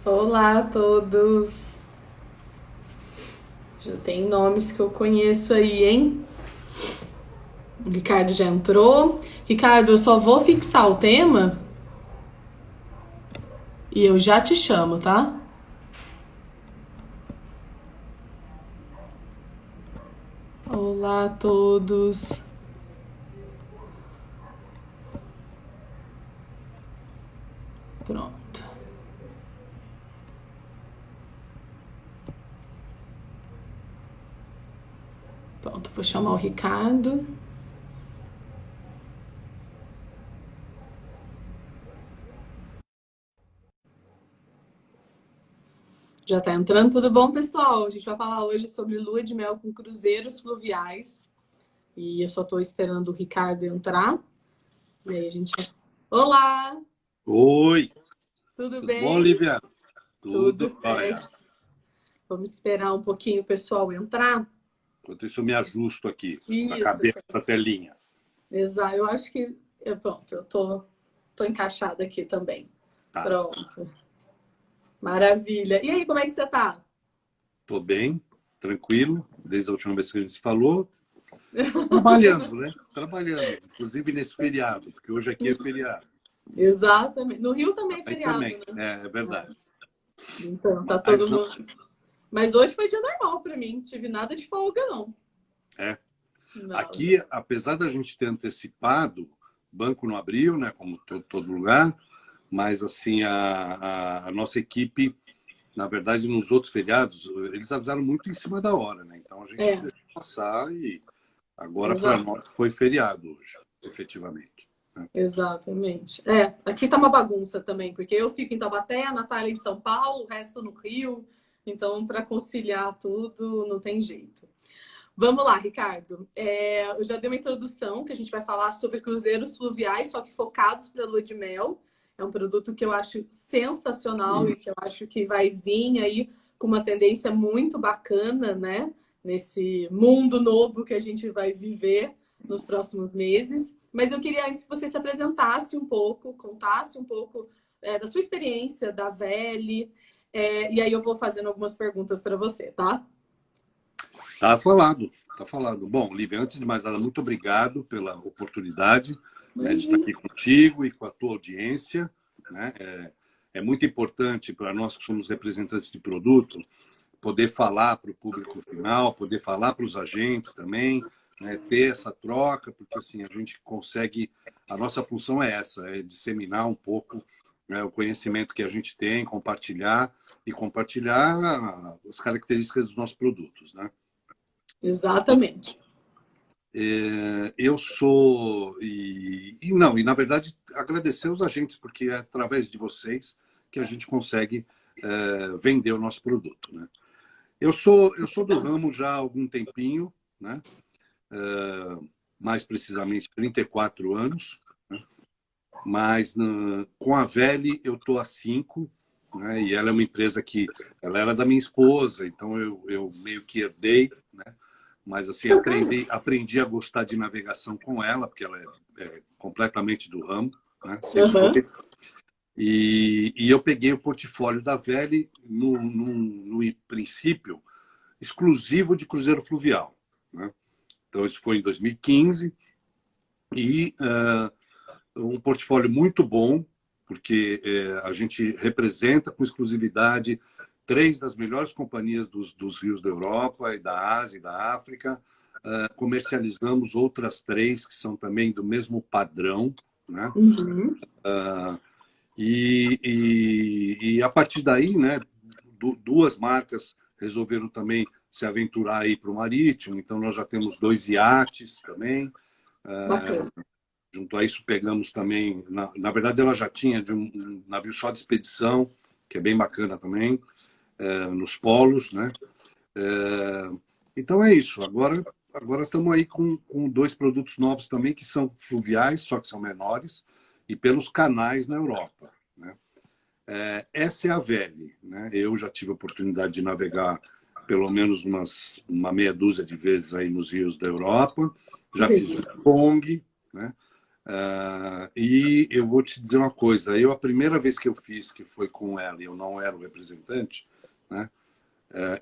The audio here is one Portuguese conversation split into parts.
Olá a todos. Já tem nomes que eu conheço aí, hein? O Ricardo já entrou. Ricardo, eu só vou fixar o tema e eu já te chamo, tá? Olá a todos. Pronto. Pronto, vou chamar o Ricardo. Já tá entrando, tudo bom, pessoal? A gente vai falar hoje sobre lua de mel com cruzeiros fluviais. E eu só tô esperando o Ricardo entrar. E aí a gente. Olá! Oi, Tudo tudo bom, bem? Olivia? Tudo Tudo jóia. certo. Vamos esperar um pouquinho o pessoal entrar. Enquanto isso, eu me ajusto aqui na Isso, cabeça da telinha. exato. Eu acho que. Pronto, tô encaixada aqui também. Tá, Pronto. Maravilha. E aí, como é que você tá? tô bem, tranquilo, desde a última vez que a gente se falou. Trabalhando, né? Trabalhando, inclusive nesse feriado, porque hoje aqui é feriado. Exatamente. No Rio também é Aí feriado, também, né? é verdade. Então, tá todo Mas, mundo. Mas hoje foi dia normal pra mim. Não tive nada de folga, não. é, Não. aqui, apesar da gente ter antecipado, o banco não abriu, né? Como todo lugar, mas assim, a nossa equipe. Na verdade, nos outros feriados, eles avisaram muito em cima da hora, né? Então a gente É, deixou passar e agora para exato. nós foi feriado hoje, efetivamente, né? Exatamente. É, aqui tá uma bagunça também, porque eu fico em Taubaté, a Natália em São Paulo, o resto no Rio. Então, para conciliar tudo, não tem jeito. Vamos lá, Ricardo. Eu já dei uma introdução que a gente vai falar sobre cruzeiros fluviais, só que focados para lua de mel. É um produto que eu acho sensacional e que eu acho que vai vir aí com uma tendência muito bacana, né? Nesse mundo novo que a gente vai viver nos próximos meses. Mas eu queria antes que você se apresentasse um pouco, contasse um pouco da sua experiência, da Veli, e aí eu vou fazendo algumas perguntas para você, tá? Tá falado, tá falado. Bom, Lívia, antes de mais nada, muito obrigado pela oportunidade, né, de estar Imagina. aqui contigo e com a tua audiência, né? É muito importante para nós que somos representantes de produto poder falar para o público final, poder falar para os agentes também, né, ter essa troca, porque assim a gente consegue, a nossa função é essa, é disseminar um pouco, né, o conhecimento que a gente tem, compartilhar e compartilhar as características dos nossos produtos, né? Exatamente. Eu sou e na verdade agradecer os agentes porque é através de vocês que a gente consegue vender o nosso produto, né? Eu sou do ramo já há algum tempinho, né? Mais precisamente 34 anos, né? Mas com a Veli eu estou há 5, né? E ela é uma empresa que ela era da minha esposa, então eu meio que herdei, né? Mas assim aprendi a gostar de navegação com ela, porque ela é completamente do ramo, né? Sempre Aham. foi. E eu peguei o portfólio da Veli no princípio exclusivo de cruzeiro fluvial, né? Então, isso foi em 2015 e um portfólio muito bom, porque a gente representa com exclusividade 3 das melhores companhias dos rios da Europa e da Ásia e da África. Comercializamos outras 3 que são também do mesmo padrão, né? Uhum. E a partir daí, né, duas marcas resolveram também se aventurar aí para o marítimo, então nós já temos 2 iates também. Bacana. Junto a isso, pegamos também, na verdade, ela já tinha de um navio só de expedição, que é bem bacana também, nos polos, né? Então é isso. Agora estamos aí com 2 produtos novos também, que são fluviais, só que são menores, e pelos canais na Europa, né? Essa é a Veli, né? Eu já tive a oportunidade de navegar pelo menos uma meia dúzia de vezes aí nos rios da Europa. Já fiz o Pong, né? E eu vou te dizer uma coisa, a primeira vez que eu fiz, que foi com ela, e eu não era o representante, né?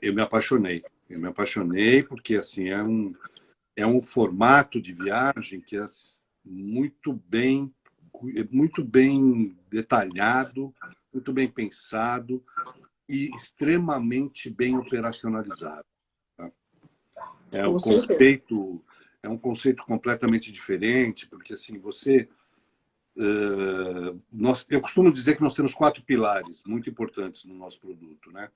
Eu me apaixonei. Eu me apaixonei porque assim, é um formato de viagem que é muito bem detalhado, muito bem pensado e extremamente bem operacionalizado. Tá? É um Com certeza. conceito, é um conceito completamente diferente, porque assim, eu costumo dizer que nós temos 4 pilares muito importantes no nosso produto, né?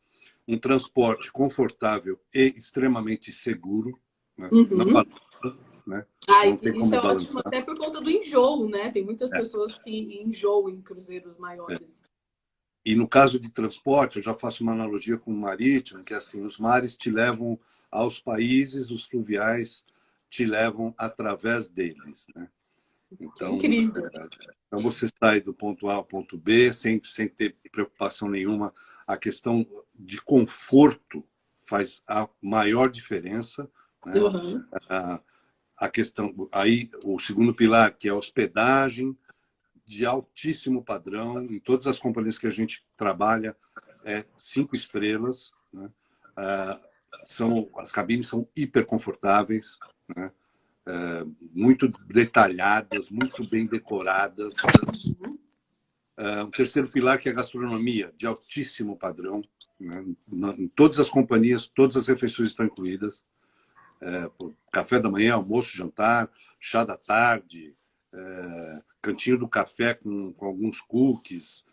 Um transporte confortável e extremamente seguro, né? Não Uhum. balança, né? Ah, Não tem isso como é ótimo balançar. até por conta do enjoo, né? Tem muitas É, pessoas que enjoam em cruzeiros é. maiores. E no caso de transporte, eu já faço uma analogia com o marítimo, que é assim, os mares te levam aos países, os fluviais te levam através deles, né? Que é Então, incrível. então você sai do ponto A ao ponto B sem ter preocupação nenhuma. A questão de conforto faz a maior diferença, né? Uhum. A, a questão aí o segundo pilar, que é a hospedagem de altíssimo padrão em todas as companhias que a gente trabalha, 5 estrelas, né? As cabines são hiper confortáveis, né? Muito detalhadas, muito bem decoradas. O terceiro pilar, que é a gastronomia, de altíssimo padrão. Né? Em todas as companhias, todas as refeições estão incluídas. Café da manhã, almoço, jantar, chá da tarde, cantinho do café com alguns cookies.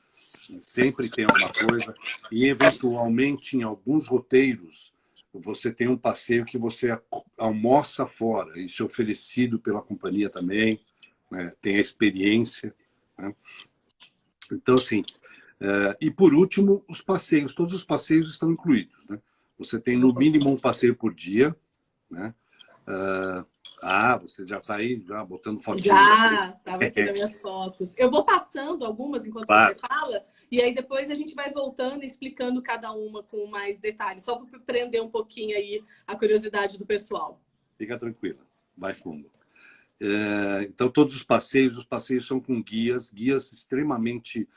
Sempre tem alguma coisa. E, eventualmente, em alguns roteiros, você tem um passeio que você almoça fora. Isso é oferecido pela companhia também. Né? Tem a experiência. Né? Então, assim, e por último, os passeios. Todos os passeios estão incluídos. Né? Você tem no mínimo um passeio por dia. Né? Você já está aí já botando fotinho aí. Já, estava aqui nas minhas fotos. Eu vou passando algumas enquanto você Claro, fala, e aí depois a gente vai voltando e explicando cada uma com mais detalhes, só para prender um pouquinho aí a curiosidade do pessoal. fica tranquila, vai fundo. Então, todos os passeios são com guias extremamente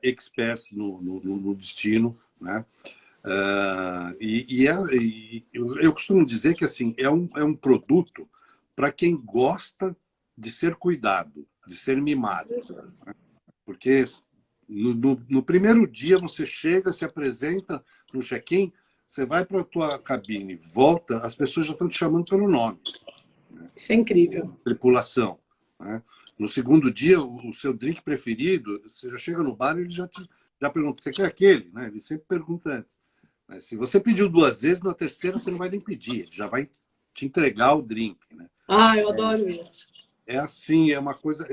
experts no destino, né? Eu costumo dizer que assim é um produto para quem gosta de ser cuidado, de ser Com mimado. certeza. Porque no primeiro dia você chega, se apresenta no check-in, você vai para a tua cabine, volta, as pessoas já estão te chamando pelo nome, Isso é incrível. tripulação. Né? No segundo dia, o seu drink preferido, você já chega no bar e ele já pergunta, você quer aquele? Né? Ele sempre pergunta antes. Mas se você pediu 2 vezes, na terceira você não vai nem pedir, ele já vai te entregar o drink. Né? Ah, eu adoro isso. É assim, é uma coisa.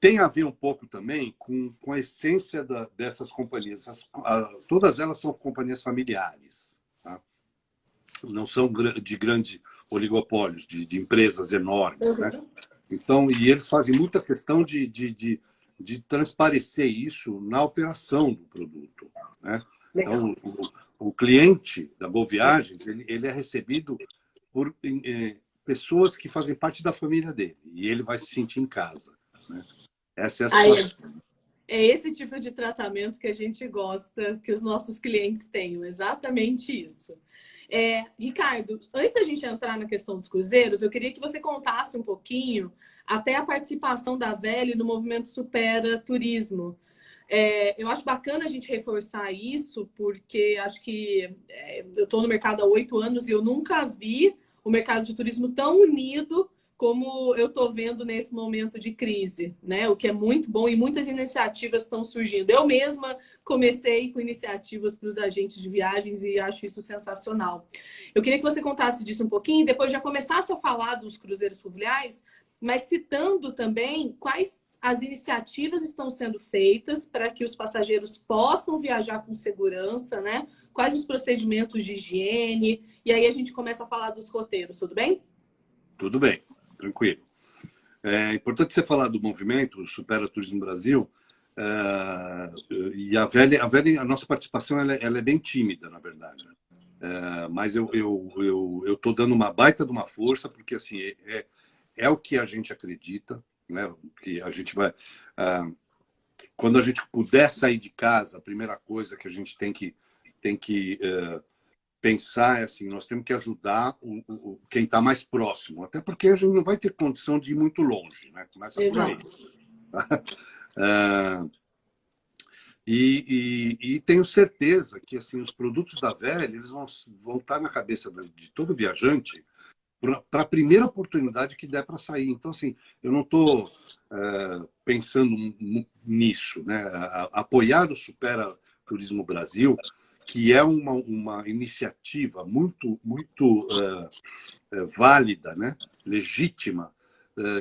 Tem a ver um pouco também com a essência dessas companhias. Todas elas são companhias familiares. Tá? Não são de grandes oligopólios, de empresas enormes. Né? Uhum. Então, e eles fazem muita questão de transparecer isso na operação do produto. Né? Legal. Então, o cliente da Boa Viagens, ele é recebido por pessoas que fazem parte da família dele. E ele vai se sentir em casa. Né? Essa é a Aí, situação. é esse tipo de tratamento que a gente gosta que os nossos clientes tenham, exatamente isso. Ricardo, antes da gente entrar na questão dos cruzeiros, eu queria que você contasse um pouquinho até a participação da Velha no movimento Supera Turismo. Eu acho bacana a gente reforçar isso, porque acho que eu estou no mercado há 8 anos e eu nunca vi o mercado de turismo tão unido como eu estou vendo nesse momento de crise, né? O que é muito bom e muitas iniciativas estão surgindo. Eu mesma comecei com iniciativas para os agentes de viagens e acho isso sensacional. Eu queria que você contasse disso um pouquinho, depois já começasse a falar dos cruzeiros fluviais, mas citando também quais as iniciativas estão sendo feitas para que os passageiros possam viajar com segurança, né? Quais os procedimentos de higiene? E aí a gente começa a falar dos roteiros, tudo bem? Tudo bem, tranquilo. É importante você falar do movimento Supera Turismo Brasil. E a nossa participação ela é bem tímida, na verdade. Mas eu estou dando uma baita de uma força, porque assim, é o que a gente acredita, né? Que a gente vai... quando a gente puder sair de casa, a primeira coisa que a gente tem que pensar é assim, nós temos que ajudar quem está mais próximo, até porque a gente não vai ter condição de ir muito longe, né? Começa por aí. E tenho certeza que assim, os produtos da Velha eles vão estar na cabeça de todo viajante para a primeira oportunidade que der para sair. Então, assim, eu não estou pensando nisso, né? Apoiar o Supera Turismo Brasil, que é uma iniciativa muito válida, né? Legítima,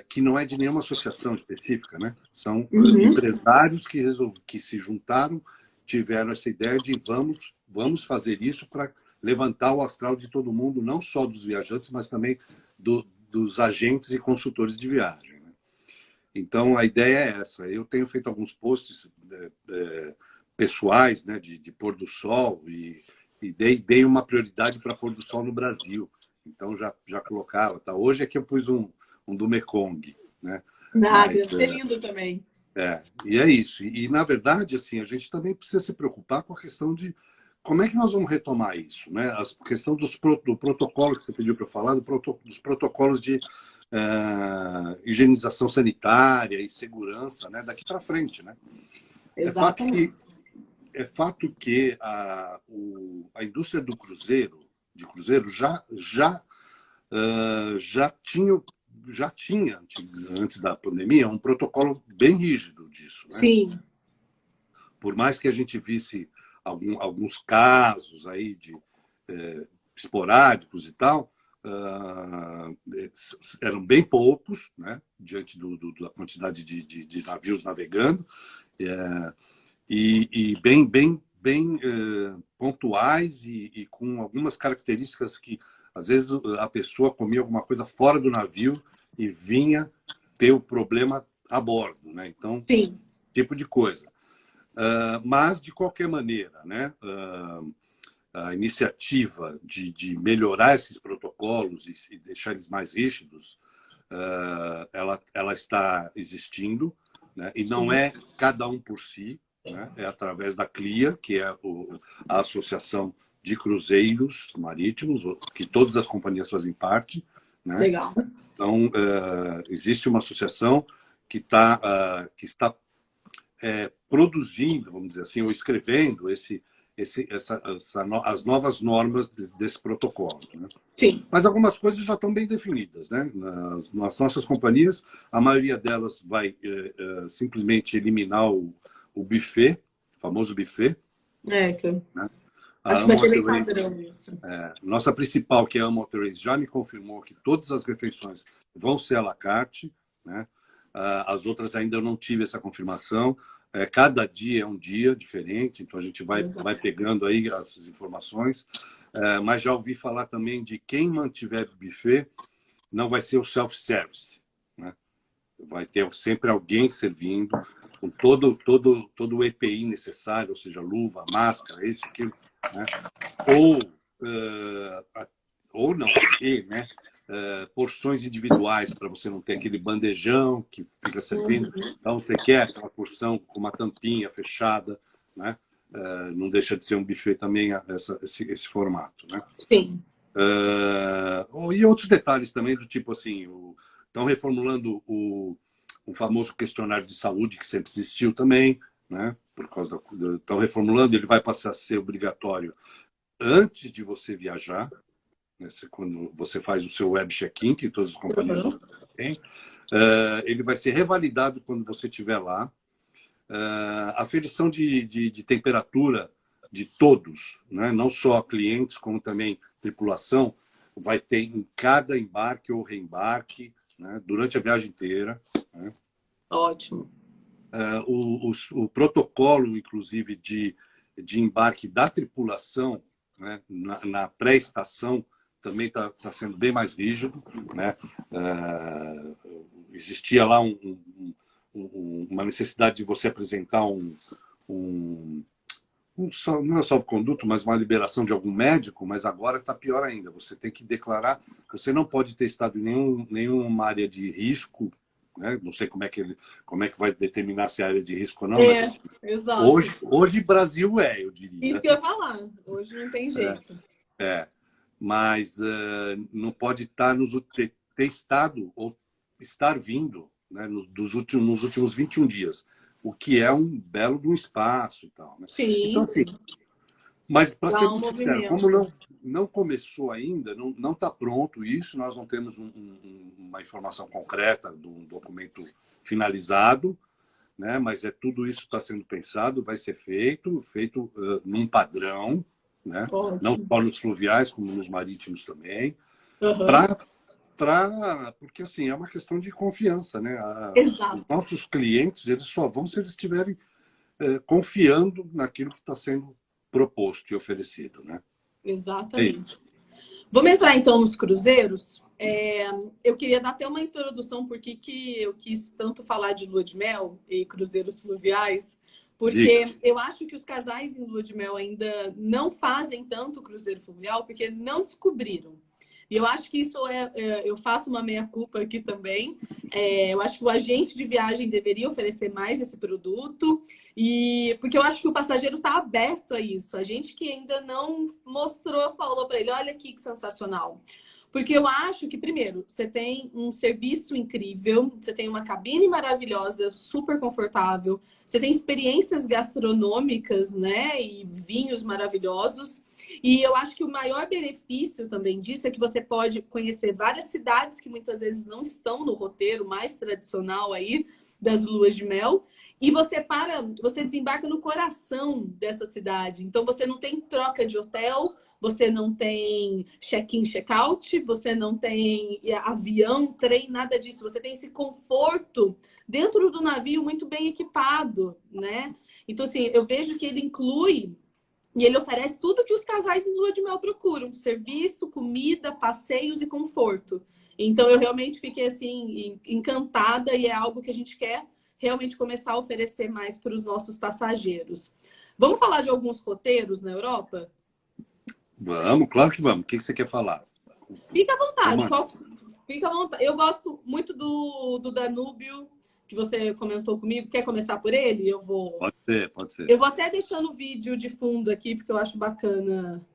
que não é de nenhuma associação específica, né? São empresários que se juntaram, tiveram essa ideia de vamos fazer isso para levantar o astral de todo mundo, não só dos viajantes, mas também dos agentes e consultores de viagem, né? Então, a ideia é essa. Eu tenho feito alguns posts pessoais, né, de pôr do sol e dei uma prioridade para pôr do sol no Brasil. Então, já colocava. Tá? Hoje é que eu pus um do Mekong, né? Deve ser lindo também. E é isso. E, na verdade, assim, a gente também precisa se preocupar com a questão de como é que nós vamos retomar isso, né? A questão do protocolo que você pediu para eu falar, dos protocolos de higienização sanitária e segurança, né? Daqui para frente, né? Exatamente. É fato que a indústria de cruzeiro já tinha, antes da pandemia, um protocolo bem rígido disso, né? Sim. Por mais que a gente visse alguns casos aí esporádicos e tal, eram bem poucos, né? Diante da quantidade de navios navegando, e bem pontuais e com algumas características que, às vezes, a pessoa comia alguma coisa fora do navio e vinha ter o problema a bordo, né? Então, sim, tipo de coisa. Mas, de qualquer maneira, né? A iniciativa de melhorar esses protocolos e deixar eles mais rígidos, ela está existindo, né? E não é cada um por si, né? É através da CLIA, que é a Associação de Cruzeiros Marítimos, que todas as companhias fazem parte, né? Legal. Então, existe uma associação que está produzindo, vamos dizer assim, ou escrevendo as novas normas desse protocolo, né? Sim. Mas algumas coisas já estão bem definidas, né? Nas nossas companhias, a maioria delas vai simplesmente eliminar o buffet, o famoso buffet. Né? Acho que vai ser bem padrão isso. Nossa principal, que é a Motorways, já me confirmou que todas as refeições vão ser à la carte, né? As outras ainda eu não tive essa confirmação. Cada dia é um dia diferente, então a gente vai pegando aí essas informações. Mas já ouvi falar também de quem mantiver buffet não vai ser o self-service, né? Vai ter sempre alguém servindo com todo o EPI necessário, ou seja, luva, máscara, isso, aquilo, né? Ou não, né? Porções individuais para você não ter aquele bandejão que fica servindo. Então, você quer aquela porção com uma tampinha fechada, né? Não deixa de ser um buffet também esse formato, né? Sim. E outros detalhes também, do tipo assim, estão reformulando o famoso questionário de saúde, que sempre existiu também, né? Por causa estão reformulando, ele vai passar a ser obrigatório antes de você viajar, né? Quando você faz o seu web check-in, que todas as companhias têm, ele vai ser revalidado quando você estiver lá. A aferição de temperatura de todos, né? Não só clientes, como também tripulação, vai ter em cada embarque ou reembarque, né? Durante a viagem inteira, né? Ótimo. O protocolo, inclusive, de embarque da tripulação, né? Na pré-estação, também está sendo bem mais rígido, né? Existia lá uma necessidade de você apresentar um não é salvo-conduto, mas uma liberação de algum médico, mas agora está pior ainda. Você tem que declarar, você não pode ter estado em nenhuma área de risco, né? Não sei como é que vai determinar se é área de risco ou não, mas assim, exato. hoje Brasil eu diria. Isso que eu ia falar. Hoje não tem jeito. Mas não pode estar ter estado ou estar vindo, né, nos últimos 21 dias, o que é um belo de um espaço e tal. Né? Sim, então, assim, mas para ser muito sincero, movimento. como não começou ainda, não está pronto isso, nós não temos uma informação concreta de um documento finalizado, né? Mas tudo isso está sendo pensado, vai ser feito num padrão, né? Não só nos fluviais, como nos marítimos também, porque assim, é uma questão de confiança, né? Exato. Os nossos clientes, eles só vão se eles estiverem confiando naquilo que está sendo proposto e oferecido, né? Exatamente. Vamos entrar então nos cruzeiros. Eu queria dar até uma introdução porque que eu quis tanto falar de lua de mel e cruzeiros fluviais, porque eu acho que os casais em lua de mel ainda não fazem tanto cruzeiro fluvial porque não descobriram. E eu acho que isso eu faço uma meia-culpa aqui também. Eu acho que o agente de viagem deveria oferecer mais esse produto, porque eu acho que o passageiro está aberto a isso. A gente que ainda não mostrou, falou para ele, olha aqui que sensacional. Porque eu acho que, primeiro, você tem um serviço incrível, você tem uma cabine maravilhosa, super confortável, você tem experiências gastronômicas, né? E vinhos maravilhosos. E eu acho que o maior benefício também disso é que você pode conhecer várias cidades que muitas vezes não estão no roteiro mais tradicional aí das luas de mel. E você desembarca no coração dessa cidade. Então você não tem troca de hotel, você não tem check-in, check-out, você não tem avião, trem, nada disso. Você tem esse conforto dentro do navio muito bem equipado, né? Então, assim, eu vejo que ele inclui e ele oferece tudo que os casais em lua de mel procuram: serviço, comida, passeios e conforto. Então, eu realmente fiquei, assim, encantada e é algo que a gente quer realmente começar a oferecer mais para os nossos passageiros. Vamos falar de alguns roteiros na Europa? Vamos, claro que vamos. O que você quer falar? Fica à vontade. Fica à vontade. Eu gosto muito do Danúbio, que você comentou comigo. Quer começar por ele? Eu vou. Pode ser. Eu vou até deixando o vídeo de fundo aqui, porque eu acho bacana.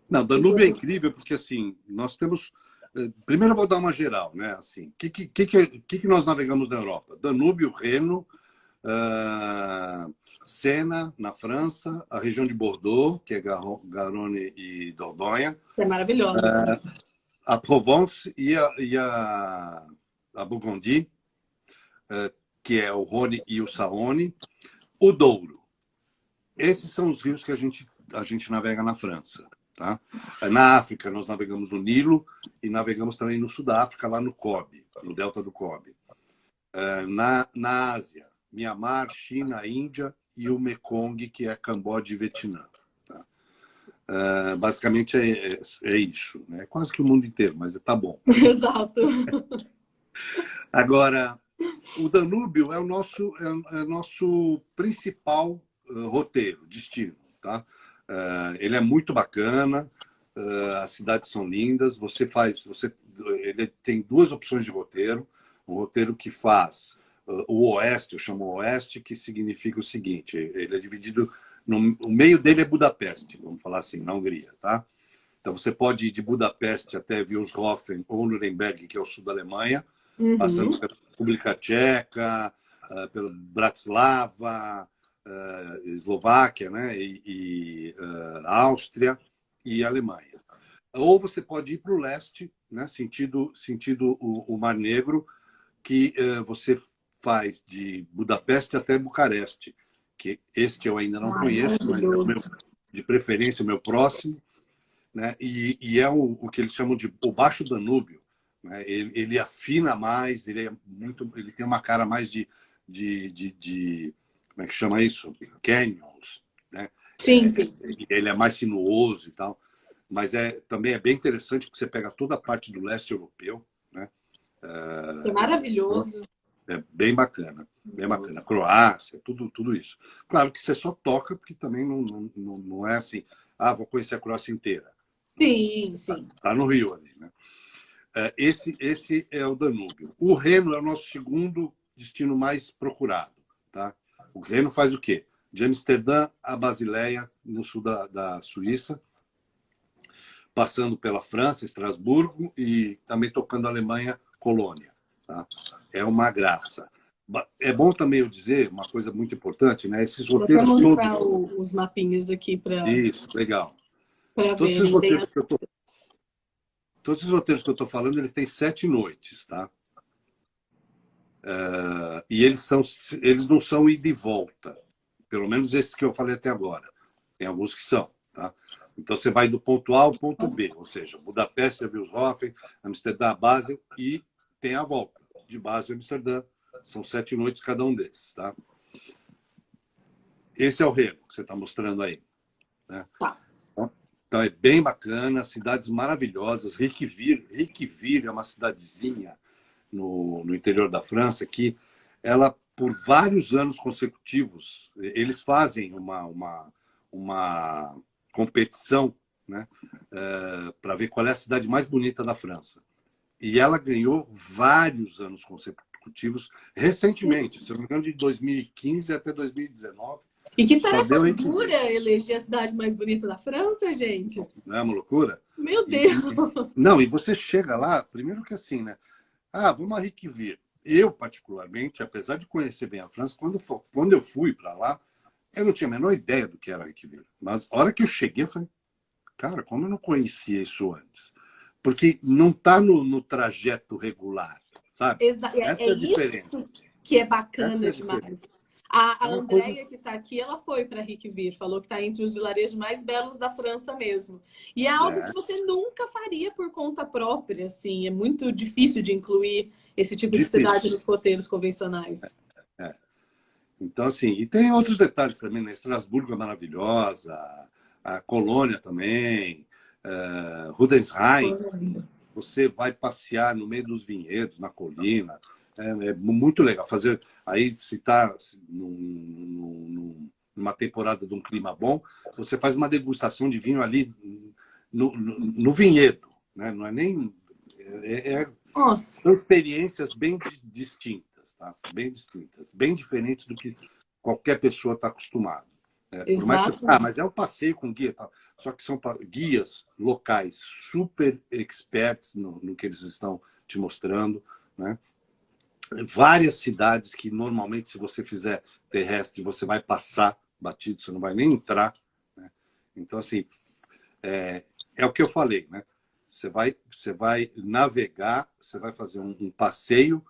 Não, Danúbio é incrível, porque assim, nós temos. Primeiro eu vou dar uma geral, né? Assim, o que nós navegamos na Europa? Danúbio, Reno, Sena, na França, a região de Bordeaux, que é Garonne e Dordogne. É maravilhosa. A Provence e a Burgundy, que é o Rhône e o Saône. O Douro. Esses são os rios que a gente navega na França. Tá? Na África, nós navegamos no Nilo e navegamos também no Sul da África, lá no Kobe, no delta do Kobe. Na Ásia, Mianmar, China, Índia e o Mekong, que é Camboja e Vietnã. Tá? Basicamente é isso. Né? Quase que o mundo inteiro, mas tá bom. Exato. Agora, o Danúbio é o nosso principal roteiro, destino. Tá? Ele é muito bacana, as cidades são lindas. Ele tem duas opções de roteiro. Um roteiro que faz o Oeste, eu chamo Oeste, que significa o seguinte: ele é dividido, o meio dele é Budapeste, vamos falar assim, na Hungria. Tá? Então você pode ir de Budapeste até Wilshofen ou Nuremberg, que é o sul da Alemanha, passando pela República Tcheca, pelo Bratislava, Eslováquia, né? e Áustria e Alemanha. Ou você pode ir para o leste, né? sentido o Mar Negro, que você faz de Budapeste até Bucareste, que este eu ainda não conheço, mas de preferência o meu próximo, né? E é o que eles chamam de o Baixo Danúbio. Né? Ele afina mais, ele tem uma cara mais de como é que chama isso? Canyons, né? Sim. Ele é mais sinuoso e tal, mas também é bem interessante porque você pega toda a parte do leste europeu, né? É maravilhoso. É bem bacana, bem bacana. Croácia, tudo isso. Claro que você só toca, porque também não é assim, vou conhecer a Croácia inteira. Sim, sim. Está no Rio ali, né? Esse é o Danúbio. O Reno é o nosso segundo destino mais procurado, tá? O Reno faz o quê? De Amsterdã a Basileia, no sul da Suíça, passando pela França, Estrasburgo, e também tocando a Alemanha, Colônia. Tá? É uma graça. É bom também eu dizer uma coisa muito importante, né? Esses Vou até roteiros mostrar todos. os mapinhas aqui para Isso, legal. Todos esses verem bem. roteiros que eu tô, todos esses roteiros que eu estou falando, eles têm 7 noites, tá? E eles não são ida e volta. Pelo menos esses que eu falei até agora. Tem alguns que são, tá? Então você vai do ponto A ao ponto B, ou seja, Budapeste, Wilshofen, Amsterdã, Basel, e tem a volta de Basel a Amsterdã. São 7 noites cada um desses, tá? Esse é o Reno que você está mostrando aí, né? Tá. Então é bem bacana, cidades maravilhosas. Riqueville é uma cidadezinha no interior da França que ela, por vários anos consecutivos, eles fazem uma competição, né, para ver qual é a cidade mais bonita da França. E ela ganhou vários anos consecutivos, recentemente, se não me engano, de 2015 até 2019. E que Só tarefa deu dura eleger a cidade mais bonita da França, gente. Não é uma loucura? Meu Deus! Não, e você chega lá, primeiro que assim, né? Vamos a Riqueville. Eu, particularmente, apesar de conhecer bem a França, quando eu fui para lá, eu não tinha a menor ideia do que era Riqueville. Mas a hora que eu cheguei, eu falei, cara, como eu não conhecia isso antes? Porque não está no trajeto regular, sabe? Essa é a diferença. Isso que é bacana Essa é a demais. diferença. A É uma Andrea, coisa... que está aqui, ela foi para Riqueville, falou que está entre os vilarejos mais belos da França mesmo. E é algo que você nunca faria por conta própria, assim. É muito difícil de incluir esse tipo de cidade nos roteiros convencionais. Então, assim, e tem outros detalhes também, né? Estrasburgo é maravilhosa, a Colônia também, Rudensheim. Você vai passear no meio dos vinhedos, na colina. É muito legal. Aí, se está numa temporada de um clima bom, você faz uma degustação de vinho ali no vinhedo. Né? Não é nem... São experiências bem distintas, tá? Bem distintas. Bem diferentes do que qualquer pessoa está acostumada. Por mais que mas é um passeio com guia, tá? Só que são guias locais super experts no que eles estão te mostrando, né? Várias cidades que normalmente, se você fizer terrestre, você vai passar batido, você não vai nem entrar, né? Então, assim, é o que eu falei, né? Você vai navegar, você vai fazer um passeio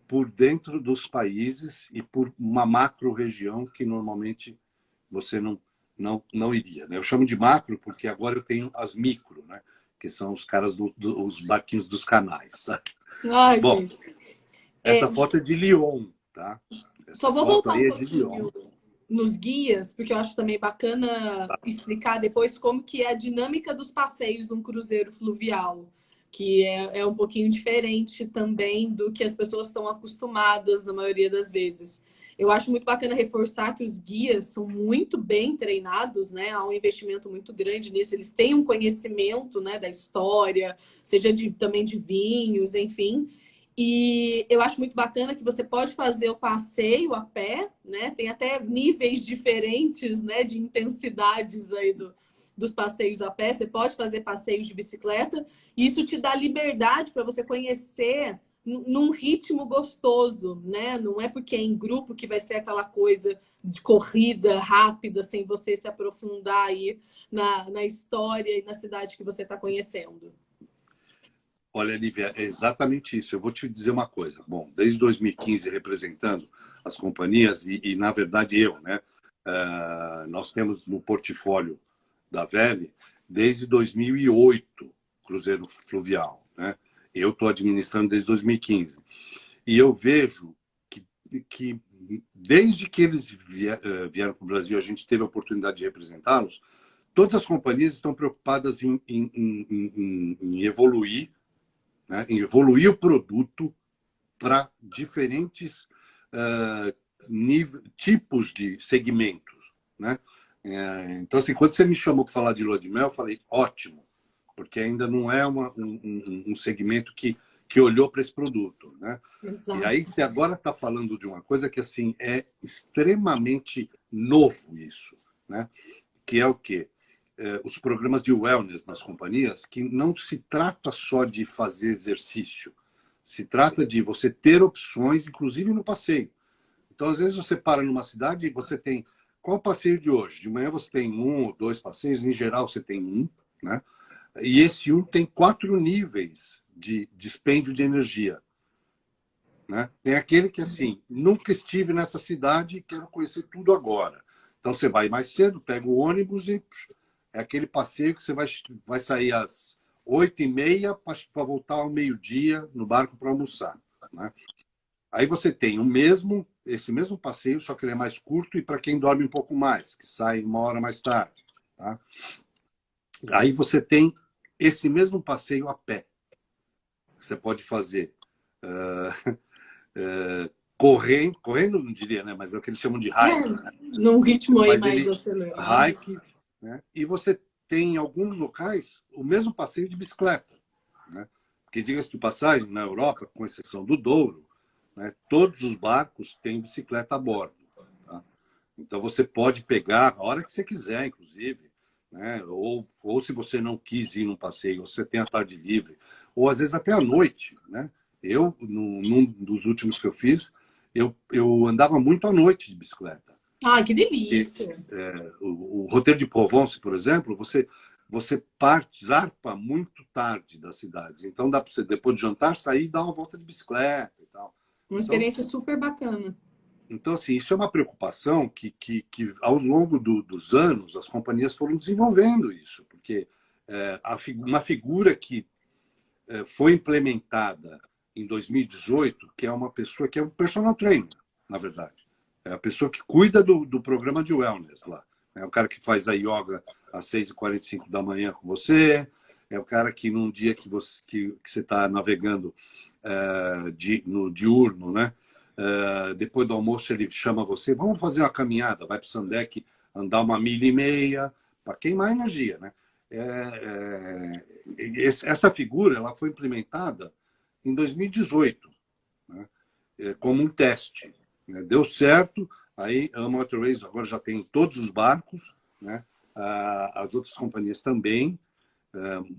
por dentro dos países e por uma macro-região que normalmente você não iria, né? Eu chamo de macro porque agora eu tenho as micro, né? Que são os caras os barquinhos dos canais, tá? Ai, bom, gente. Essa foto é de Lyon, tá? Só vou voltar um pouquinho nos guias, porque eu acho também bacana explicar depois como que é a dinâmica dos passeios de um cruzeiro fluvial, que é um pouquinho diferente também do que as pessoas estão acostumadas na maioria das vezes. Eu acho muito bacana reforçar que os guias são muito bem treinados, né? Há um investimento muito grande nisso. Eles têm um conhecimento, né, da história, seja também de vinhos, enfim. E eu acho muito bacana que você pode fazer o passeio a pé, né? Tem até níveis diferentes, né, de intensidades aí dos passeios a pé. Você pode fazer passeios de bicicleta. E isso te dá liberdade para você conhecer num ritmo gostoso, né? Não é porque é em grupo que vai ser aquela coisa de corrida rápida, sem você se aprofundar aí na história e na cidade que você está conhecendo. Olha, Lívia, é exatamente isso. Eu vou te dizer uma coisa. Bom, desde 2015 representando as companhias e na verdade eu, né? Nós temos no portfólio da Vele desde 2008 cruzeiro fluvial, né? Eu estou administrando desde 2015 e eu vejo que desde que eles vieram para o Brasil, a gente teve a oportunidade de representá-los. Todas as companhias estão preocupadas em evoluir, né? Em evoluir o produto para diferentes tipos de segmentos, né? Então, assim, quando você me chamou para falar de lua de mel, eu falei, ótimo, porque ainda não é um segmento que olhou para esse produto, né? Exato. E aí você agora está falando de uma coisa que, assim, é extremamente novo isso, né? Que é o quê? Os programas de wellness nas companhias, que não se trata só de fazer exercício, se trata de você ter opções, inclusive no passeio. Então, às vezes, você para numa cidade e você tem... Qual o passeio de hoje? De manhã você tem 1 ou 2 passeios, em geral você tem um, né? E esse um tem 4 níveis de dispêndio de energia, né? Tem aquele que, assim, nunca estive nessa cidade e quero conhecer tudo agora. Então, você vai mais cedo, pega o ônibus e é aquele passeio que você vai sair às 8h30 para voltar ao meio-dia no barco para almoçar, né? Aí você tem esse mesmo passeio, só que ele é mais curto e para quem dorme um pouco mais, que sai 1 hora mais tarde, tá? Aí você tem esse mesmo passeio a pé. Você pode fazer correndo, não diria, né? Mas é o que eles chamam de hike, né? Num ritmo aí Mas mais ele acelerado. hike, né? E você tem em alguns locais o mesmo passeio de bicicleta, né? Porque, diga-se de passagem, na Europa, com exceção do Douro, né, todos os barcos têm bicicleta a bordo, tá? Então você pode pegar a hora que você quiser, inclusive, né? Ou se você não quis ir num passeio, você tem a tarde livre, ou às vezes até à noite, né? Num dos últimos que eu fiz, eu andava muito à noite de bicicleta. Ai, que E, delícia! o roteiro de Provence, por exemplo, você zarpa muito tarde das cidades. Então dá para você, depois de jantar, sair e dar uma volta de bicicleta e tal. Uma Então, experiência super bacana. então assim, isso é uma preocupação que ao longo dos anos, as companhias foram desenvolvendo isso. Porque uma figura que foi implementada em 2018, que é uma pessoa que é um personal trainer, na verdade. É a pessoa que cuida do programa de wellness lá. É o cara que faz a yoga às 6h45 da manhã com você. É o cara que num dia que você está navegando no diurno, né? Depois do almoço ele chama você, vamos fazer uma caminhada, vai para o Sandec andar 1,5 milha para queimar energia, né? Essa figura ela foi implementada em 2018, né? Como um teste, né? Deu certo, aí a Motorways agora já tem todos os barcos, né? As outras companhias também,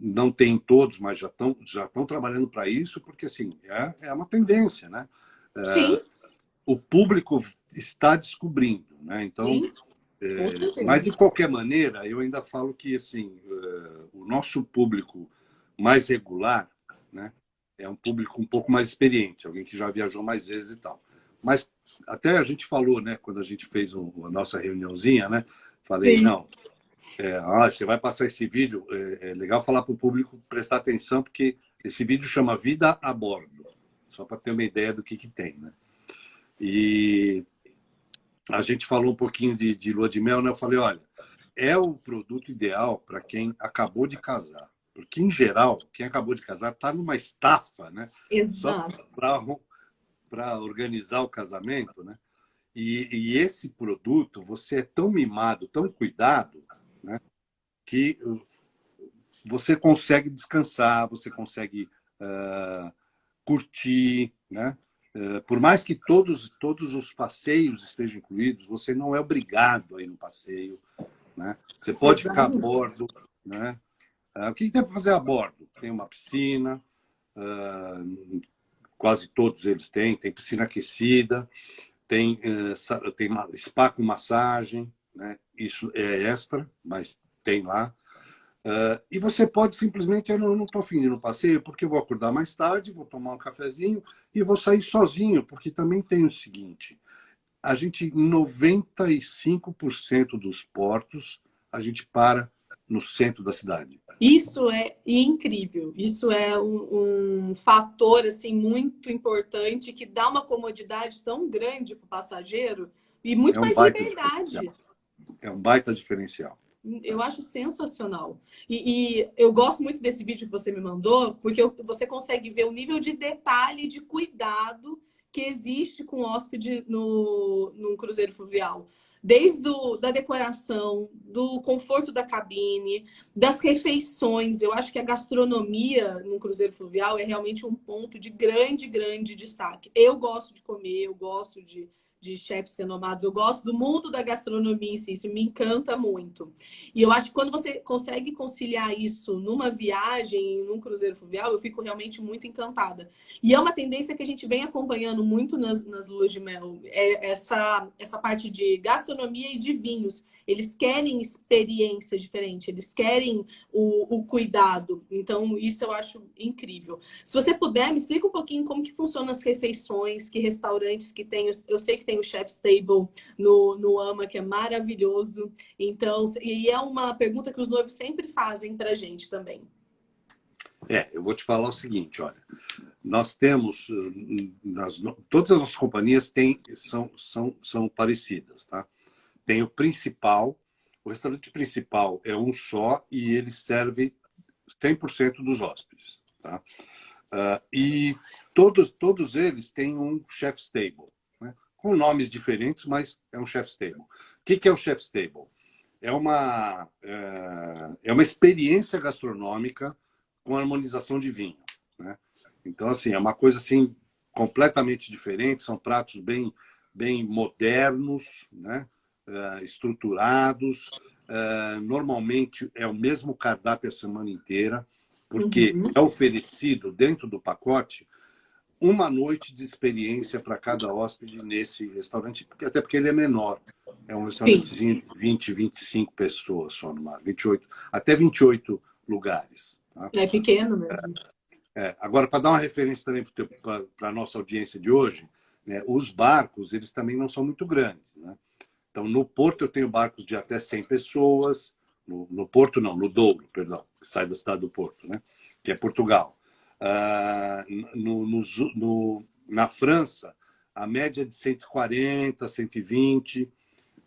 não tem todos, mas já estão trabalhando para isso, porque assim, é uma tendência, né? Sim, O público está descobrindo, né? Então, sim, com mas certeza. de qualquer maneira, eu ainda falo que assim, o nosso público mais regular, né, é um público um pouco mais experiente, alguém que já viajou mais vezes e tal. Mas até a gente falou, né, quando a gente fez a nossa reuniãozinha, né, falei, Sim. não, você vai passar esse vídeo, é legal falar para o público prestar atenção, porque esse vídeo chama Vida a Bordo, só para ter uma ideia do que tem, né? E a gente falou um pouquinho de lua de mel, né? Eu falei, olha, é o produto ideal para quem acabou de casar. Porque, em geral, quem acabou de casar está numa estafa, né? Só Exato. para organizar o casamento, né? E esse produto, você é tão mimado, tão cuidado, né? Que você consegue descansar, você consegue curtir, né? Por mais que todos os passeios estejam incluídos, você não é obrigado a ir no passeio, né? Você pode ficar a Exatamente. bordo, né? O que tem para fazer a bordo? Tem uma piscina, quase todos eles tem piscina aquecida, tem spa com massagem, né? Isso é extra, mas tem lá. E você pode simplesmente, eu não estou afim de ir no passeio, porque eu vou acordar mais tarde, vou tomar um cafezinho e vou sair sozinho, porque também tem o seguinte, a gente, em 95% dos portos, a gente para no centro da cidade. Isso é incrível. Isso é um fator assim muito importante que dá uma comodidade tão grande para o passageiro e muito É um mais baita liberdade. diferencial. É um baita diferencial. Eu acho sensacional. E eu gosto muito desse vídeo que você me mandou, porque você consegue ver o nível de detalhe, de cuidado que existe com o hóspede num cruzeiro fluvial. Desde da decoração, do conforto da cabine, das refeições. Eu acho que a gastronomia num cruzeiro fluvial é realmente um ponto de grande, grande destaque. Eu gosto de comer, eu gosto de chefes renomados, eu gosto do mundo da gastronomia em si, isso me encanta muito. E eu acho que quando você consegue conciliar isso numa viagem, num cruzeiro fluvial, eu fico realmente muito encantada. E é uma tendência que a gente vem acompanhando muito nas luas de mel, essa parte de gastronomia e de vinhos. Eles querem experiência diferente, eles querem o cuidado. Então, isso eu acho incrível. Se você puder, me explica um pouquinho como que funcionam as refeições, que restaurantes que tem. Eu sei que tem o Chef's Table no AMA, que é maravilhoso. Então, e é uma pergunta que os noivos sempre fazem pra gente também. Eu vou te falar o seguinte, olha. Nós temos, todas as nossas companhias são parecidas, tá? Tem o principal, o restaurante principal é um só e ele serve 100% dos hóspedes, tá? E todos eles têm um chef's table, né? Com nomes diferentes, mas é um chef's table. O que é o chef's table? É uma experiência gastronômica com harmonização de vinho, né? Então, assim, é uma coisa assim completamente diferente, são pratos bem modernos, né? Estruturados. Normalmente é o mesmo cardápio a semana inteira, porque é oferecido dentro do pacote uma noite de experiência para cada hóspede nesse restaurante, até porque ele é menor. É um restaurantezinho de 20, 25 pessoas só no mar, 28, até 28 lugares. Tá? É pequeno mesmo. Agora, para dar uma referência também para a nossa audiência de hoje, né, os barcos, eles também não são muito grandes, né? Então, no Porto, eu tenho barcos de até 100 pessoas. No Porto, não, no Douro, perdão, que sai da cidade do Porto, né? Que é Portugal. Na França, a média é de 140, 120,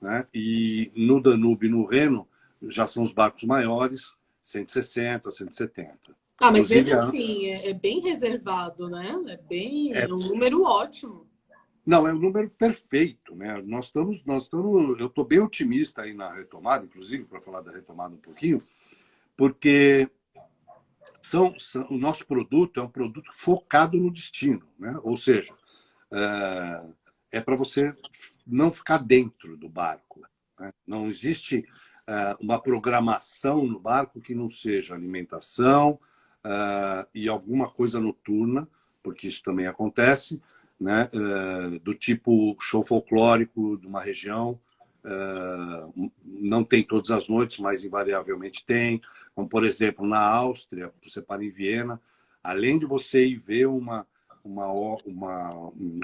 né? E no Danúbio e no Reno, já são os barcos maiores, 160, 170. Mas mesmo assim, é bem reservado, né? É um número ótimo. Não, é um número perfeito, né? Eu estou bem otimista aí na retomada, inclusive, para falar da retomada um pouquinho, porque o nosso produto é um produto focado no destino, né? Ou seja, é para você não ficar dentro do barco, né? Não existe uma programação no barco que não seja alimentação e alguma coisa noturna, porque isso também acontece, né? Do tipo show folclórico de uma região. Não tem todas as noites, mas invariavelmente tem. Como, por exemplo, na Áustria, você para em Viena, além de você ir ver um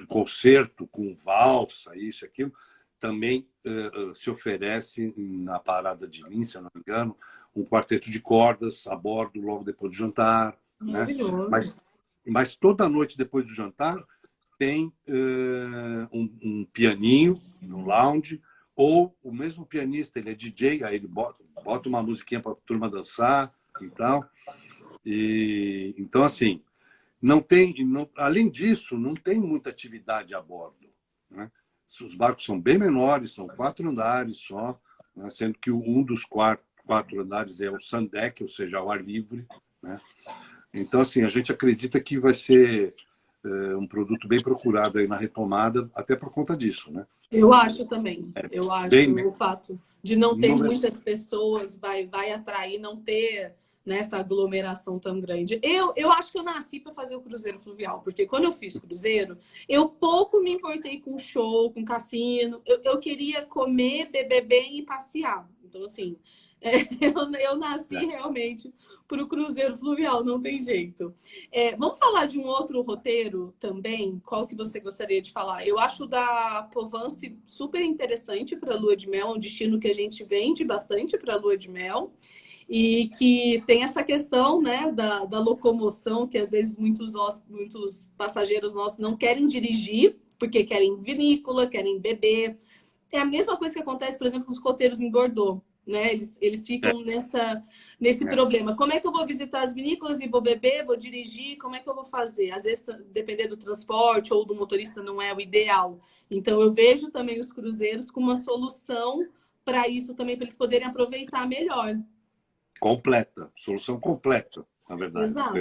concerto com valsa, isso e aquilo, também se oferece na parada de Linz, se eu não me engano, um quarteto de cordas a bordo logo depois do jantar. Maravilhoso. Né? Mas toda noite depois do jantar tem um pianinho no lounge, ou o mesmo pianista, ele é DJ, aí ele bota uma musiquinha para a turma dançar e tal. Então, assim, além disso, não tem muita atividade a bordo, né? Os barcos são bem menores, são 4 andares só, né? Sendo que um dos 4 andares é o sundeck, ou seja, ao ar livre, né? Então, assim, a gente acredita que vai ser um produto bem procurado aí na retomada, até por conta disso, né? Eu acho também. Eu acho o fato de não ter muitas pessoas vai atrair, não ter nessa aglomeração tão grande. Eu acho que eu nasci para fazer o cruzeiro fluvial, porque quando eu fiz cruzeiro, eu pouco me importei com show, com cassino. Eu queria comer, beber bem e passear. Então, assim, eu nasci realmente para o cruzeiro fluvial, não tem jeito. Vamos falar de um outro roteiro também? Qual que você gostaria de falar? Eu acho da Provence super interessante para a lua de mel, um destino que a gente vende bastante para a lua de mel. E que tem essa questão, né, da locomoção, que às vezes muitos passageiros nossos não querem dirigir, porque querem vinícola, querem beber. É a mesma coisa que acontece, por exemplo, nos roteiros em Bordeaux. né? Eles ficam nesse problema. Como é que eu vou visitar as vinícolas e vou beber, vou dirigir? Como é que eu vou fazer? Às vezes, depender do transporte ou do motorista, não é o ideal. Então, eu vejo também os cruzeiros como uma solução para isso também, para eles poderem aproveitar melhor. Completa, solução completa, na verdade. Exato.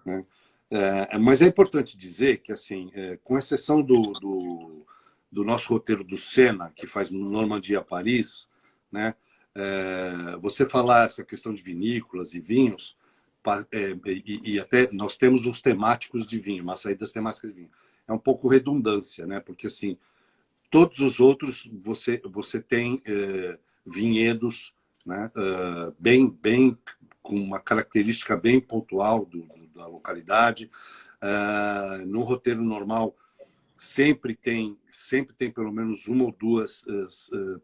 Né? Mas é importante dizer que, assim, com exceção do nosso roteiro do Senna, que faz Normandia a Paris, né? Você falar essa questão de vinícolas e vinhos, e até nós temos os temáticos de vinho, umas saídas temáticas de vinho. É um pouco redundância, né? Porque, assim, todos os outros você tem vinhedos, né? Bem com uma característica bem pontual da localidade. No roteiro normal, sempre tem pelo menos uma ou duas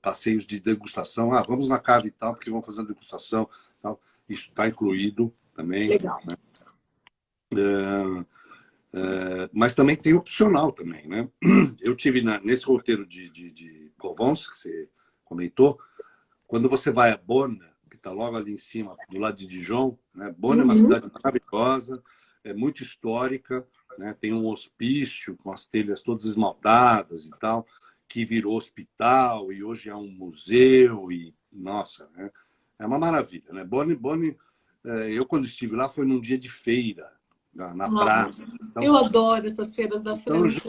passeios de degustação. Vamos na cave e tal, porque vamos fazer uma degustação. Tal. Isso está incluído também. Legal. Né? Mas também tem opcional também, né? Eu tive nesse roteiro de Provence, que você comentou, quando você vai a Bonne, que está logo ali em cima, do lado de Dijon, né? Bonne é uma cidade maravilhosa, é muito histórica, né? Tem um hospício com as telhas todas esmaltadas e tal, que virou hospital e hoje é um museu e, nossa, né? É uma maravilha, né? Bonne, eu quando estive lá foi num dia de feira, na praça. Então, eu adoro essas feiras da França.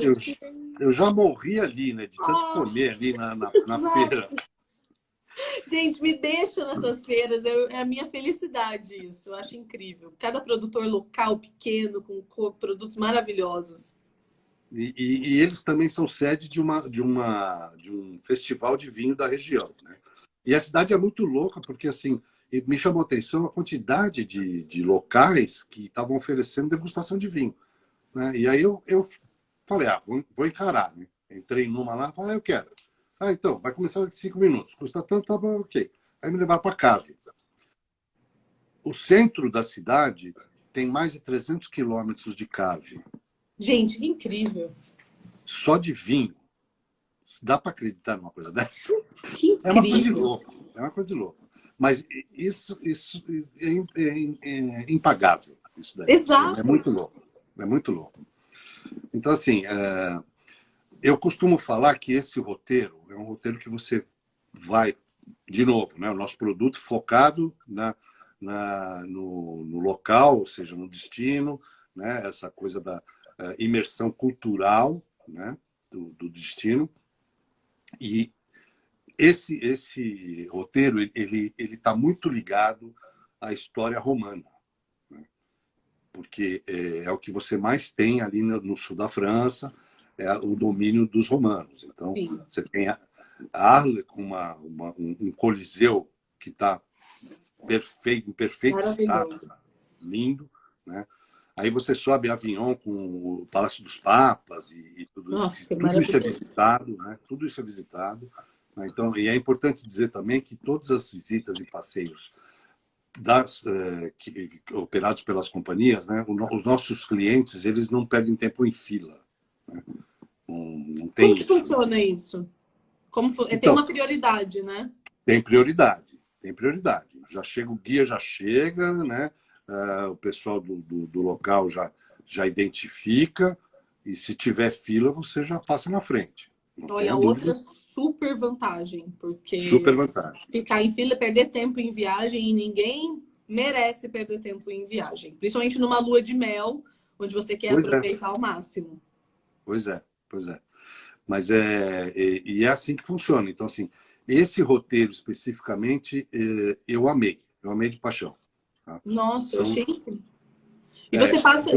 Eu já morri ali, né? De tanto comer ali na feira. Gente, me deixa nessas feiras, é a minha felicidade isso, eu acho incrível. Cada produtor local pequeno, com produtos maravilhosos. E eles também são sede de um festival de vinho da região, né? E a cidade é muito louca, porque assim, me chamou a atenção a quantidade de locais que estavam oferecendo degustação de vinho, né? E aí eu falei, vou encarar, né? Entrei numa lá, falei, eu quero. Então, vai começar em 5 minutos. Custa tanto, tá bom, ok. Aí me levaram para a cave. O centro da cidade tem mais de 300 quilômetros de cave. Gente, que incrível. Só de vinho. Dá para acreditar numa coisa dessa? Que incrível. É uma coisa de louco. É uma coisa de louco. Mas isso é impagável. Isso daí. Exato. É muito louco. É muito louco. Então, assim, eu costumo falar que esse roteiro é um roteiro que você vai, de novo, né? O nosso produto focado no local, ou seja, no destino, né? Essa coisa da imersão cultural, né? do destino. E esse roteiro ele está muito ligado à história romana, né? Porque é o que você mais tem ali no sul da França, é o domínio dos romanos. Então, sim, você tem a Arles com um coliseu que está em perfeito estado, lindo, né? Aí você sobe a Avignon com o Palácio dos Papas e tudo isso. Nossa, tudo isso é visitado, né? Tudo isso é visitado. Então, e é importante dizer também que todas as visitas e passeios operados pelas companhias, né? Os nossos clientes, eles não perdem tempo em fila, né? Não tem. Como que funciona isso? Tem uma prioridade, né? Tem prioridade. Já chega, o guia já chega, né? O pessoal do local já identifica, e se tiver fila, você já passa na frente. Olha, outra super vantagem, porque super vantagem. Ficar em fila, perder tempo em viagem, e ninguém merece perder tempo em viagem. Principalmente numa lua de mel, onde você quer aproveitar ao máximo. Pois é. Mas é assim que funciona. Então, assim, esse roteiro especificamente, eu amei de paixão. Tá? Nossa, eu achei incrível. E você passa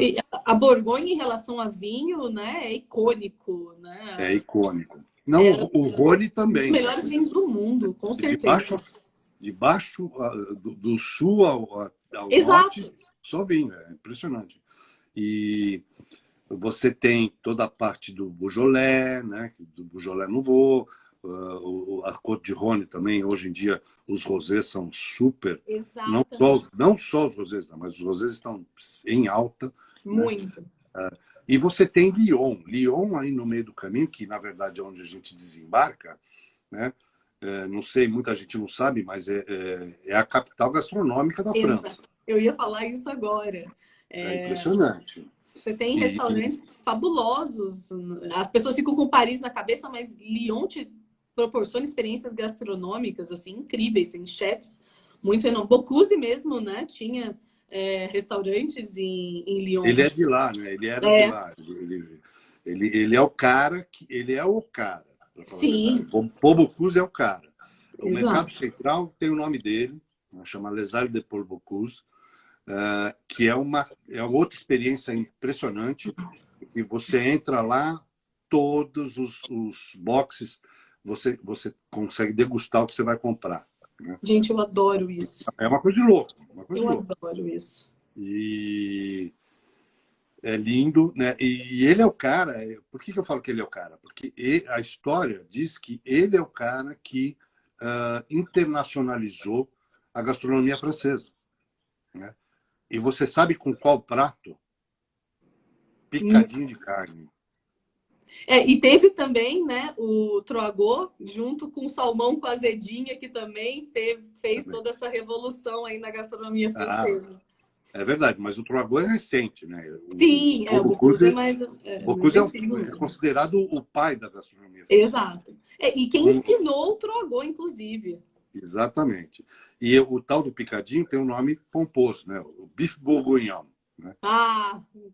a Borgonha em relação a vinho, né? É icônico, né? É icônico. Não, o Rhône também. Um dos melhores vinhos do mundo, com certeza. De baixo do sul ao norte, só vinho, é impressionante. E você tem toda a parte do Beaujolais, né? Do Beaujolais Nouveau, a Côte de Rhône também. Hoje em dia os rosés são super. Não só os rosés, mas os rosés estão em alta. Muito. Né? E você tem Lyon aí no meio do caminho, que na verdade é onde a gente desembarca, né? não sei, muita gente não sabe, mas é a capital gastronômica da França. Eu ia falar isso agora. É impressionante. Você tem restaurantes fabulosos. As pessoas ficam com Paris na cabeça, mas Lyon te proporciona experiências gastronômicas assim incríveis, tem chefs muito enormes. Bocuse mesmo, né? Tinha restaurantes em Lyon. Ele é de lá, né? Ele era de lá. Ele é o cara que ele é o cara. Sim. O Paul Bocuse é o cara. O Exato. Mercado Central tem o nome dele, chama Les Halles de Paul Bocuse, que é uma outra experiência impressionante. E você entra lá, todos os boxes, você consegue degustar o que você vai comprar. Né? Gente, eu adoro isso. É uma coisa de louco. Adoro isso. E é lindo, né? E ele é o cara. Por que eu falo que ele é o cara? Porque a história diz que ele é o cara que internacionalizou a gastronomia francesa. Né? E você sabe com qual prato? Picadinho de carne. E teve também, né, o Troagot, junto com o salmão com azedinha, que também fez toda essa revolução aí na gastronomia francesa. É verdade, mas o Troagot é recente, né? Sim, o Bocuse é mais... Bocuse é considerado o pai da gastronomia francesa. Exato. E quem ensinou o Troagot, inclusive. Exatamente. E o tal do picadinho tem um nome pomposo, né? O bife bourguignon. Né?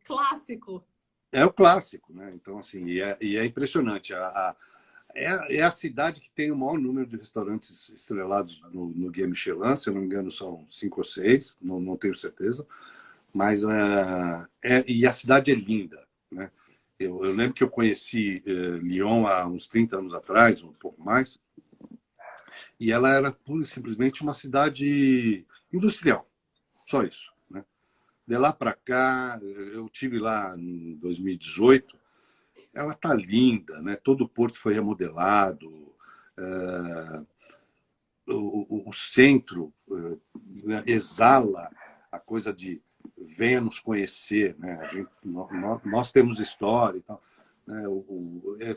Clássico. É o clássico, né? Então, assim, e é impressionante. É a cidade que tem o maior número de restaurantes estrelados no Guia Michelin, se eu não me engano, são 5 ou 6, não tenho certeza. Mas e a cidade é linda, né? Eu lembro que eu conheci Lyon há uns 30 anos atrás, um pouco mais, e ela era pura e simplesmente uma cidade industrial, só isso. Né? De lá para cá, eu tive lá em 2018, ela está linda, né? Todo o porto foi remodelado, o centro exala a coisa de venha nos conhecer, né? Nós temos história e tal.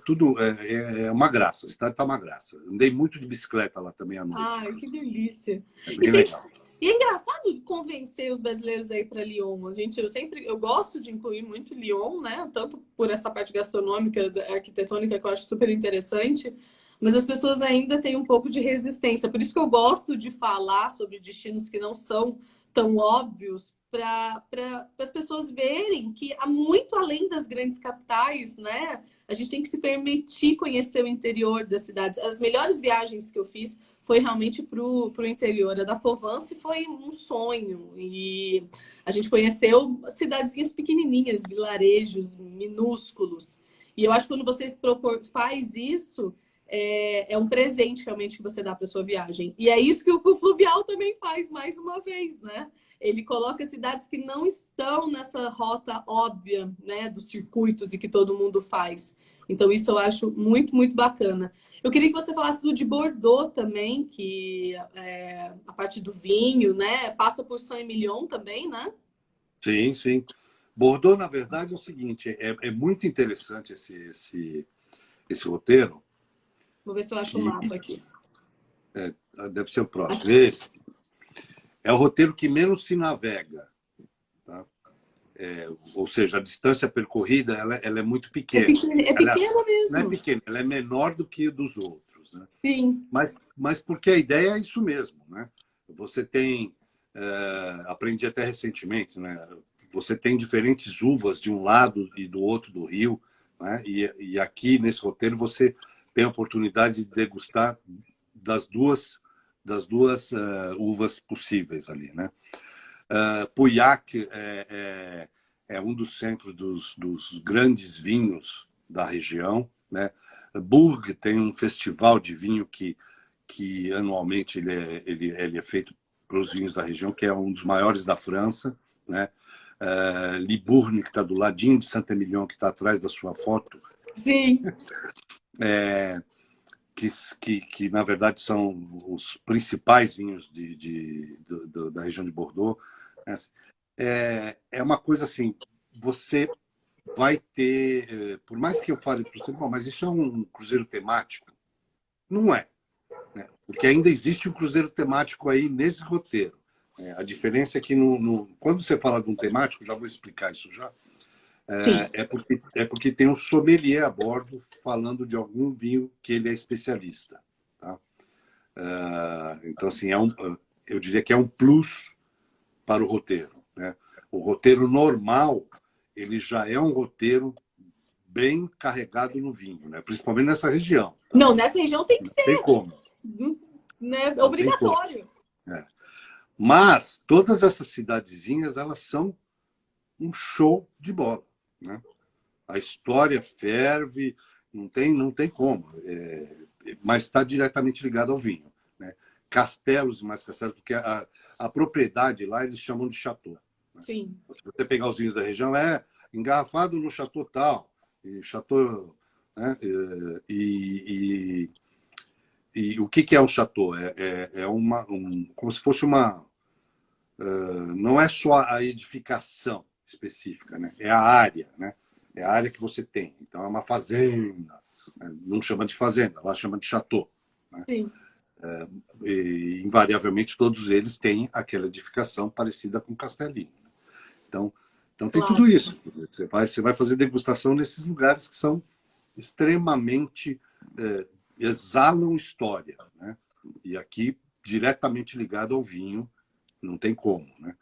Tudo é uma graça, a cidade está uma graça. Andei muito de bicicleta lá também à noite. Ai, que delícia. É bem legal. E é engraçado convencer os brasileiros aí para Lyon. Eu gosto de incluir muito Lyon, né? Tanto por essa parte gastronômica, arquitetônica, que eu acho super interessante, mas as pessoas ainda têm um pouco de resistência. Por isso que eu gosto de falar sobre destinos que não são tão óbvios, para as pessoas verem que há muito além das grandes capitais, né? A gente tem que se permitir conhecer o interior das cidades. As melhores viagens que eu fiz foi realmente para o interior. A da Provence foi um sonho. E a gente conheceu cidadezinhas pequenininhas, vilarejos minúsculos. E eu acho que quando você faz isso, é um presente realmente que você dá para sua viagem. E é isso que o Fluvial também faz, mais uma vez, né? Ele coloca cidades que não estão nessa rota óbvia, né, dos circuitos e que todo mundo faz. Então, isso eu acho muito, muito bacana. Eu queria que você falasse do de Bordeaux também, que a parte do vinho, né, passa por Saint-Émilion também, né? Sim, sim. Bordeaux, na verdade, é o seguinte, é muito interessante esse roteiro. Vou ver se eu acho o mapa aqui. Deve ser o próximo. Esse. É o roteiro que menos se navega. Tá? Ou seja, a distância percorrida ela é muito pequena. É pequena mesmo. Não é pequena, ela é menor do que a dos outros. Né? Sim. Mas porque a ideia é isso mesmo. Né? Você tem... aprendi até recentemente, né? Você tem diferentes uvas de um lado e do outro do rio. Né? E aqui, nesse roteiro, você tem a oportunidade de degustar das duas uvas possíveis ali, né? Pauillac é um dos centros dos grandes vinhos da região, né? Bourges tem um festival de vinho que anualmente ele é feito pelos vinhos da região, que é um dos maiores da França, né? Libourne, que está do ladinho de Saint-Émilion, que está atrás da sua foto. Sim. Que na verdade são os principais vinhos da região de Bordeaux. É uma coisa assim, você vai ter, por mais que eu fale para você, bom, mas isso é um cruzeiro temático. Não é. Né? porque ainda existe um cruzeiro temático aí nesse roteiro. A diferença é que quando você fala de um temático, já vou explicar isso já, é porque tem um sommelier a bordo falando de algum vinho que ele é especialista. Tá? Então, assim, eu diria que é um plus para o roteiro. Né? O roteiro normal, ele já é um roteiro bem carregado no vinho, né? Principalmente nessa região. Tá? Não, nessa região tem que Não ser. tem como. Né? Não tem como. Obrigatório. Mas todas essas cidadezinhas, elas são um show de bola. Né? A história ferve, não tem como. Mas está diretamente ligado ao vinho. Né? Castelos e mais castelos, porque a propriedade lá eles chamam de chateau. Né? Sim. Se você pegar os vinhos da região, engarrafado no chateau tal, e chateau... Né? E o que é um chateau? Como se fosse uma... não é só a edificação específica, né? É a área, né? É a área que você tem. Então, é uma fazenda. Né? Não chama de fazenda, lá chama de chateau. Né? Sim. E, invariavelmente, todos eles têm aquela edificação parecida com um castelinho. Né? Então tem tudo isso. Você vai fazer degustação nesses lugares que são extremamente... exalam história. Né? E aqui, diretamente ligado ao vinho, não tem como. Né?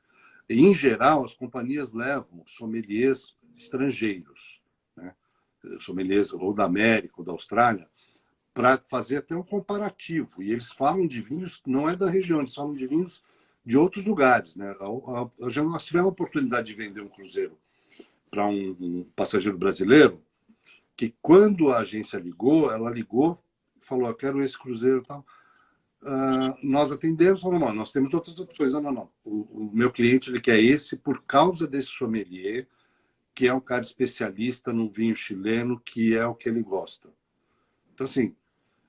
E, em geral, as companhias levam sommeliers estrangeiros, né? Sommeliers ou da América ou da Austrália, para fazer até um comparativo. E eles falam de vinhos, não é da região, eles falam de vinhos de outros lugares. Né? Nós tivemos a oportunidade de vender um cruzeiro para um passageiro brasileiro, que quando a agência ligou, ela ligou e falou, eu quero esse cruzeiro e tal. Nós atendemos, falamos, nós temos outras opções. Não. O meu cliente ele quer esse por causa desse sommelier, que é um cara especialista no vinho chileno, que é o que ele gosta. Então, assim,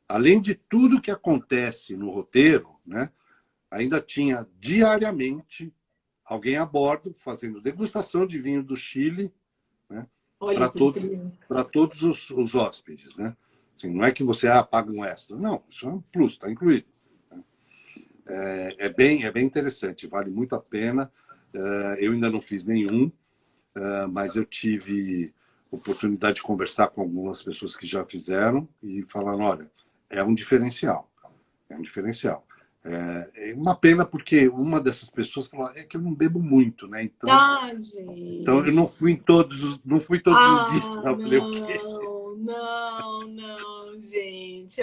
além de tudo que acontece no roteiro, né, ainda tinha diariamente alguém a bordo fazendo degustação de vinho do Chile, né, para todos os hóspedes. Né? Assim, não é que você paga um extra. Não, isso é um plus, está incluído. É bem interessante, vale muito a pena. Eu ainda não fiz nenhum, mas eu tive oportunidade de conversar com algumas pessoas que já fizeram e falaram, olha, é um diferencial. É um diferencial. É uma pena porque uma dessas pessoas falou, que eu não bebo muito, né? Então, então eu não fui todos os dias. Não, gente.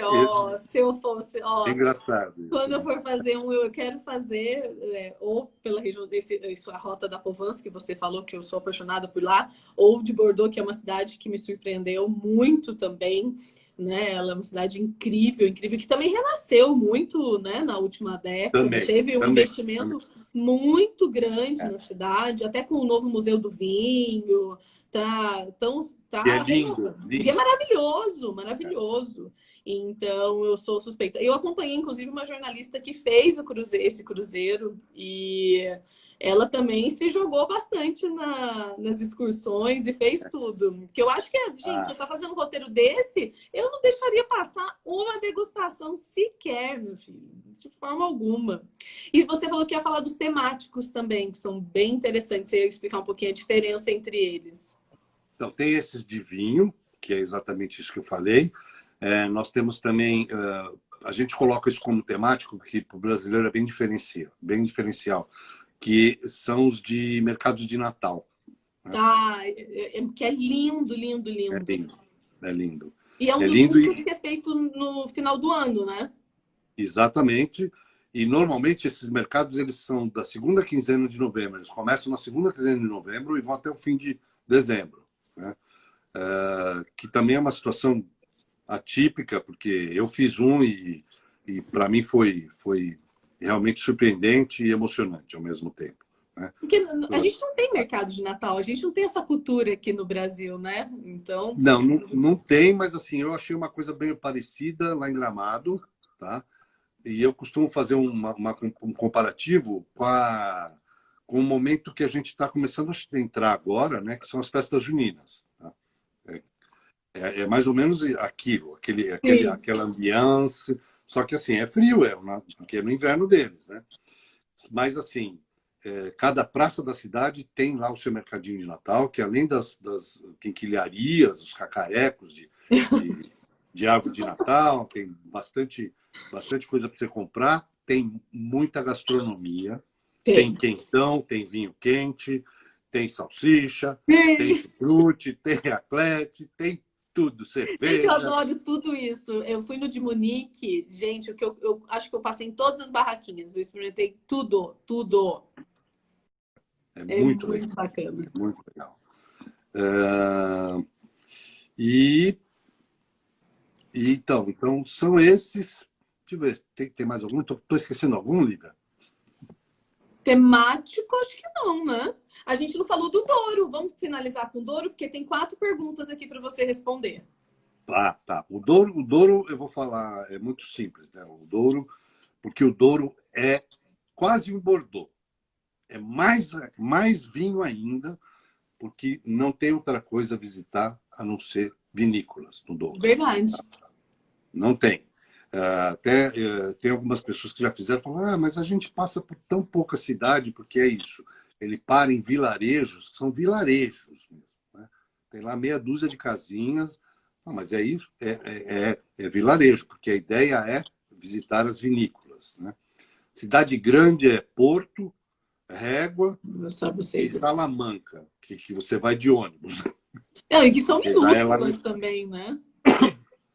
Se eu fosse... É engraçado isso. Quando eu for fazer eu quero fazer, ou pela região a Rota da Provence, que você falou que eu sou apaixonada por lá, ou de Bordeaux, que é uma cidade que me surpreendeu muito também. Né? Ela é uma cidade incrível, que também renasceu muito, né, na última década. Teve um investimento muito grande na cidade, até com o novo Museu do Vinho. Tá é lindo. Que é maravilhoso. Então, eu sou suspeita. Eu acompanhei, inclusive, uma jornalista que fez esse cruzeiro e ela também se jogou bastante nas excursões e fez tudo. Porque eu acho que, gente, você está fazendo um roteiro desse, eu não deixaria passar uma degustação sequer, meu filho. De forma alguma. E você falou que ia falar dos temáticos também, que são bem interessantes. Você ia explicar um pouquinho a diferença entre eles. Então, tem esses de vinho, que é exatamente isso que eu falei. Nós temos também... a gente coloca isso como temático, que para o brasileiro é bem diferencial. Que são os de mercados de Natal. Né? Que é lindo. É lindo. E é um dos únicos que é feito no final do ano, né? Exatamente. E, normalmente, esses mercados eles são da segunda quinzena de novembro. Eles começam na segunda quinzena de novembro e vão até o fim de dezembro. Né? Que também é uma situação atípica, porque eu fiz um e para mim foi realmente surpreendente e emocionante ao mesmo tempo. Né? Porque a gente não tem mercado de Natal, a gente não tem essa cultura aqui no Brasil, né? Então... Não tem, mas assim, eu achei uma coisa bem parecida lá em Gramado, tá? E eu costumo fazer um comparativo com o momento que a gente está começando a entrar agora, né? Que são as festas juninas. Tá? É mais ou menos aquela ambiance, Só que assim, é frio, porque é no inverno deles, né? Mas assim, cada praça da cidade tem lá o seu mercadinho de Natal, que além das quinquilharias, os cacarecos de árvore de Natal, tem bastante coisa para você comprar, tem muita gastronomia, tem quentão, tem vinho quente, tem salsicha, tem chucrute, tem raclette, tem tudo, Gente, cerveja. eu adoro tudo isso. Eu fui no de Munique, gente, o que eu acho que eu passei em todas as barraquinhas. Eu experimentei tudo, tudo. É É muito muito legal. bacana. É muito legal. E então são esses. Deixa eu ver, tem mais algum? Estou esquecendo algum, Lívia? Temático, acho que não, né? A gente não falou do Douro. Vamos finalizar com o Douro, porque tem 4 perguntas aqui para você responder. Tá. O Douro, eu vou falar, é muito simples, né? O Douro, porque o Douro é quase um Bordeaux. É mais vinho ainda, porque não tem outra coisa a visitar a não ser vinícolas no Douro. Verdade. Não tem. Até tem algumas pessoas que já fizeram, falam, mas a gente passa por tão pouca cidade, porque é isso. Ele para em vilarejos, que são vilarejos mesmo, né? Tem lá meia dúzia de casinhas, mas é isso, é vilarejo, porque a ideia é visitar as vinícolas, né? Cidade grande é Porto, Régua e Salamanca, que você vai de ônibus. E que são Já é lá minúsculas também, né?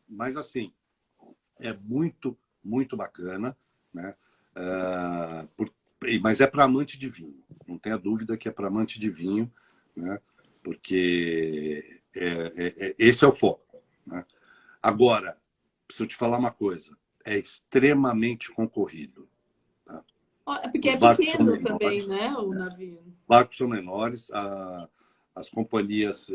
Mas assim, é muito, muito bacana, né? Mas é para amante de vinho. Não tenha dúvida que é para amante de vinho, né? Porque esse é o foco, né? Agora, preciso te falar uma coisa. É extremamente concorrido. Tá? Porque Os é barcos são pequeno também, menores. né? O navio. Barcos são menores. As companhias...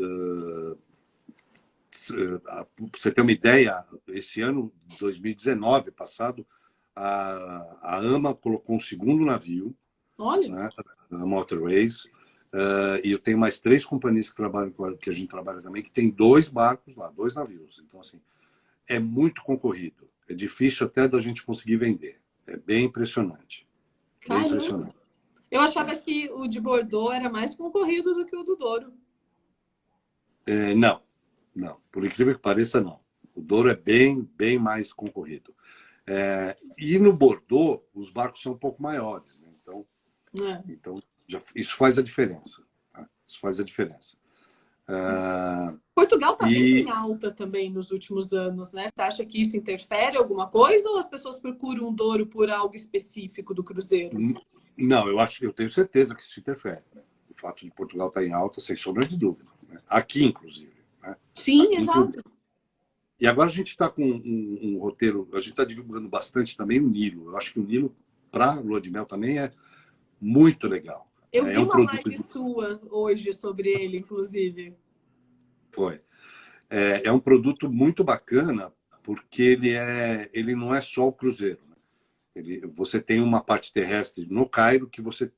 Para você ter uma ideia, esse ano, 2019, passado, a AMA colocou um segundo navio, Olha. né, a Motorways, e eu tenho mais 3 companhias que a gente trabalha também, que tem 2 barcos lá, 2 navios. Então, assim, é muito concorrido. É difícil até da gente conseguir vender. É bem impressionante. Bem impressionante. Eu achava que o de Bordeaux era mais concorrido do que o do Douro. Não. Por incrível que pareça, não. O Douro é bem mais concorrido. E no Bordeaux, os barcos são um pouco maiores, né? Então isso faz a diferença. Tá? Isso faz a diferença. Portugal está bem em alta também nos últimos anos, né? Você acha que isso interfere alguma coisa ou as pessoas procuram um Douro por algo específico do cruzeiro? Não, eu tenho certeza que isso interfere. Né? O fato de Portugal estar em alta, sem sombra de dúvida. Né? Aqui, inclusive. Né? Sim, aqui, exato. Inclusive. E agora a gente está com um roteiro, a gente está divulgando bastante também o Nilo. Eu acho que o Nilo, para lua de mel, também é muito legal. Eu vi uma live sua hoje sobre ele, inclusive. Foi. É um produto muito bacana, porque ele não é só o cruzeiro. Né? Você tem uma parte terrestre no Cairo que você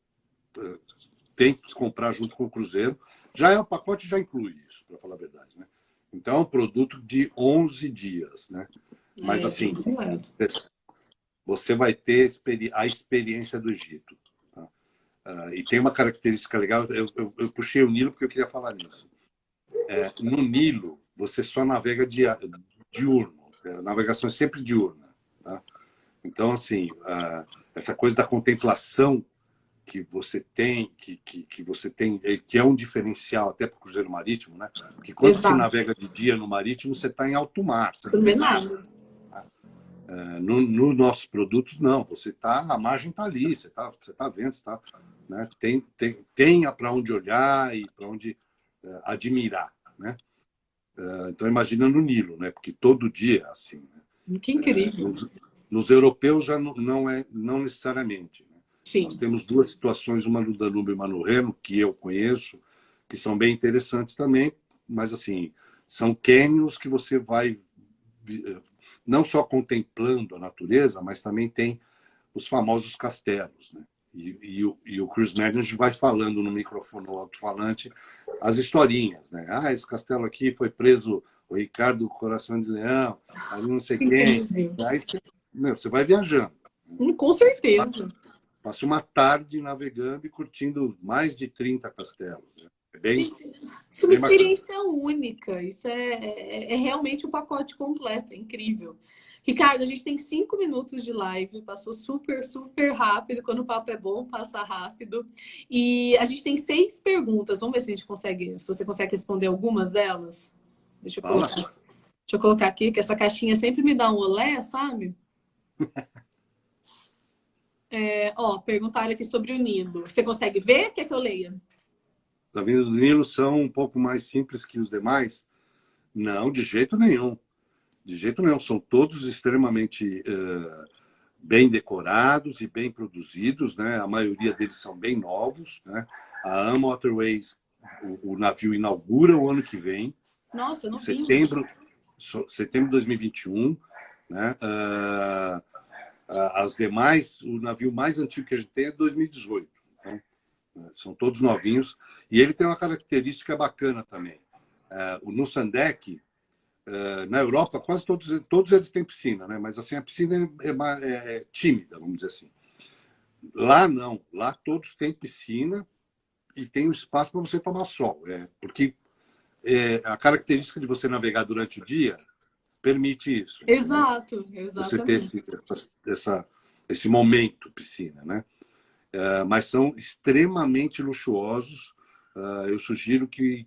tem que comprar junto com o cruzeiro. O pacote já inclui isso, para falar a verdade. Né? Então, é um produto de 11 dias. Né? Mas, assim, você vai ter a experiência do Egito. Tá? E tem uma característica legal, eu puxei o Nilo porque eu queria falar nisso. No Nilo, você só navega diurno. A navegação é sempre diurna. Tá? Então, assim, essa coisa da contemplação que você tem, que é um diferencial até para o cruzeiro marítimo, né? Porque quando você navega de dia no marítimo, você está em alto mar. Você não vê nada. Nos nossos produtos, não. A margem está ali, você tá vendo, né? Tem para onde olhar e para onde admirar, né? Então, imagina no Nilo, né? Porque todo dia é assim. Né? Que incrível. Nos europeus já não necessariamente. Né? Sim. Nós temos 2 situações, uma no Danúbio e uma no Reno, que eu conheço, que são bem interessantes também, mas assim, são cânions que você vai não só contemplando a natureza, mas também tem os famosos castelos, né? E o Cruise Manager vai falando no microfone, no alto-falante, as historinhas, né? Esse castelo aqui foi preso o Ricardo Coração de Leão, ali não sei quem. Meu, você vai viajando. Com certeza. Passa uma tarde navegando e curtindo mais de 30 castelos. Né? É bem, Gente, isso é uma bem bacana. experiência única. Isso é realmente o pacote completo. É incrível. Ricardo, a gente tem 5 minutos de live. Passou super, super rápido. Quando o papo é bom, passa rápido. E a gente tem 6 perguntas. Vamos ver se a gente consegue, se você consegue responder algumas delas. Deixa eu Fala. colocar, deixa eu colocar aqui, que essa caixinha sempre me dá um olé, sabe? Perguntaram aqui sobre o Nilo. Você consegue ver? Quer que eu leia? Os vinhos do Nilo são um pouco mais simples que os demais? Não, de jeito nenhum. De jeito nenhum. São todos extremamente bem decorados e bem produzidos. Né? A maioria deles são bem novos. Né? A Am Waterways, o navio inaugura o ano que vem. Nossa, eu não vi. Setembro de 2021. Né? As demais, o navio mais antigo que a gente tem é 2018. Então, são todos novinhos. E ele tem uma característica bacana também. O Nusandec, na Europa, quase todos eles têm piscina, né? Mas assim, a piscina é tímida, vamos dizer assim. Lá não. Lá todos têm piscina e tem um espaço para você tomar sol. Porque a característica de você navegar durante o dia permite isso. Exato, Você ter exatamente. esse momento piscina, né? Mas são extremamente luxuosos. Eu sugiro que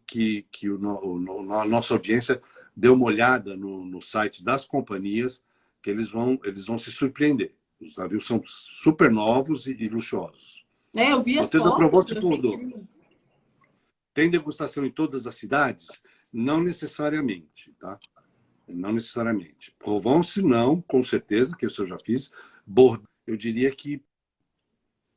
a nossa audiência dê uma olhada no site das companhias, que eles vão se surpreender. Os navios são super novos e luxuosos. Eu vi as Você não provou, fotos, se eu achei tudo. incrível. Tem degustação em todas as cidades? Não necessariamente, tá? Não necessariamente. Provence, não, com certeza, que isso eu já fiz. Bordeaux, eu diria que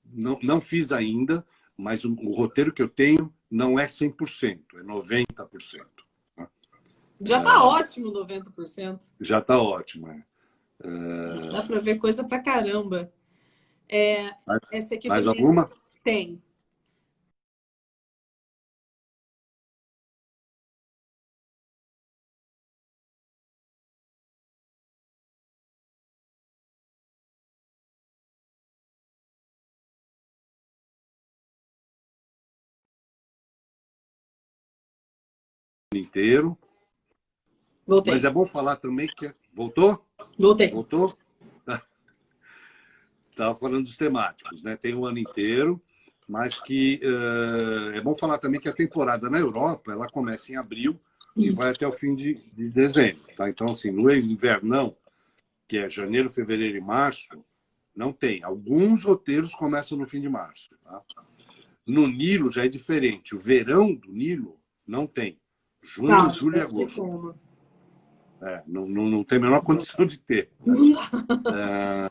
não fiz ainda, mas o roteiro que eu tenho não é 100%, é 90%. Tá? Já tá ótimo 90%. Já está ótimo. Dá para ver coisa pra caramba. Essa aqui Mais também alguma? tem. Inteiro. Mas Voltei. é bom falar também que... Voltou? Voltei. Voltou? Estava falando dos temáticos, né? Tem um ano inteiro, mas que é bom falar também que a temporada na Europa ela começa em abril e vai Isso. até o fim de dezembro. Tá? Então, assim, no invernão, que é janeiro, fevereiro e março, não tem. Alguns roteiros começam no fim de março. Tá? No Nilo já é diferente. O verão do Nilo não tem. Junho, Tá, julho e não tem agosto. como. Não tem a menor condição de ter. Né? Não dá.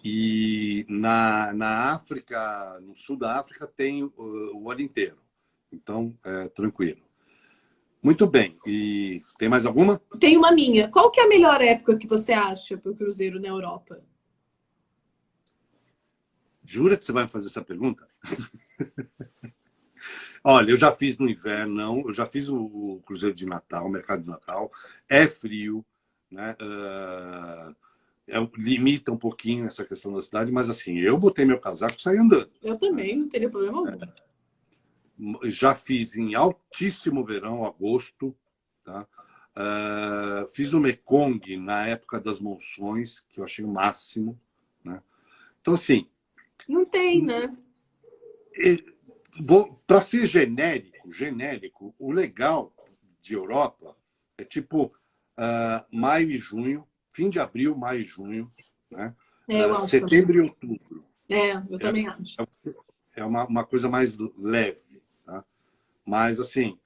E na África, no sul da África, tem o ano inteiro. Então, tranquilo. Muito bem. E tem mais alguma? Tem uma minha. Qual que é a melhor época que você acha para o cruzeiro na Europa? Jura que você vai me fazer essa pergunta? Olha, eu já fiz no inverno, não. Eu já fiz o cruzeiro de Natal, o mercado de Natal. É frio, né? Limita um pouquinho essa questão da cidade, mas assim, eu botei meu casaco e saí andando. Eu também, não teria problema algum. Já fiz em altíssimo verão, agosto, tá? Fiz o Mekong na época das monções, que eu achei o máximo, né? Então, assim, Não tem, né? para ser genérico, o legal de Europa é tipo maio e junho, fim de abril, maio e junho, né? Eu acho também. Setembro e outubro. Eu também acho. É uma coisa mais leve, tá? Mas, assim,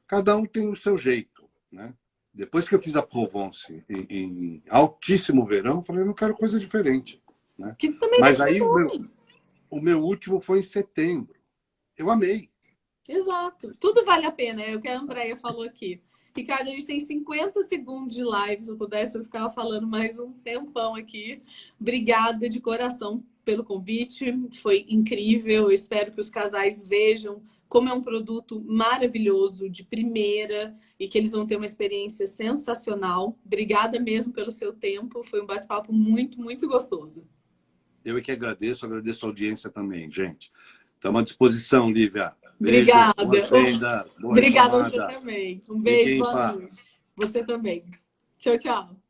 cada um tem o seu jeito, né? Depois que eu fiz a Provence em altíssimo verão, eu falei, eu não quero coisa diferente, né? Que também deve Mas ser aí bom. o meu último foi em setembro. Eu amei. Exato. Tudo vale a pena, é o que a Andrea falou aqui. Ricardo, a gente tem 50 segundos de live. Se eu pudesse, eu ficava falando mais um tempão aqui. Obrigada de coração pelo convite. Foi incrível. Eu espero que os casais vejam como é um produto maravilhoso, de primeira, e que eles vão ter uma experiência sensacional. Obrigada mesmo pelo seu tempo. Foi um bate-papo muito, muito gostoso. Eu é que agradeço a audiência também, gente. Estamos à disposição, Lívia. Beijo, Obrigada. boa agenda, boa Obrigada a você retomada. também. Um beijo, Fiquem em boa noite. paz. Você também. Tchau, tchau.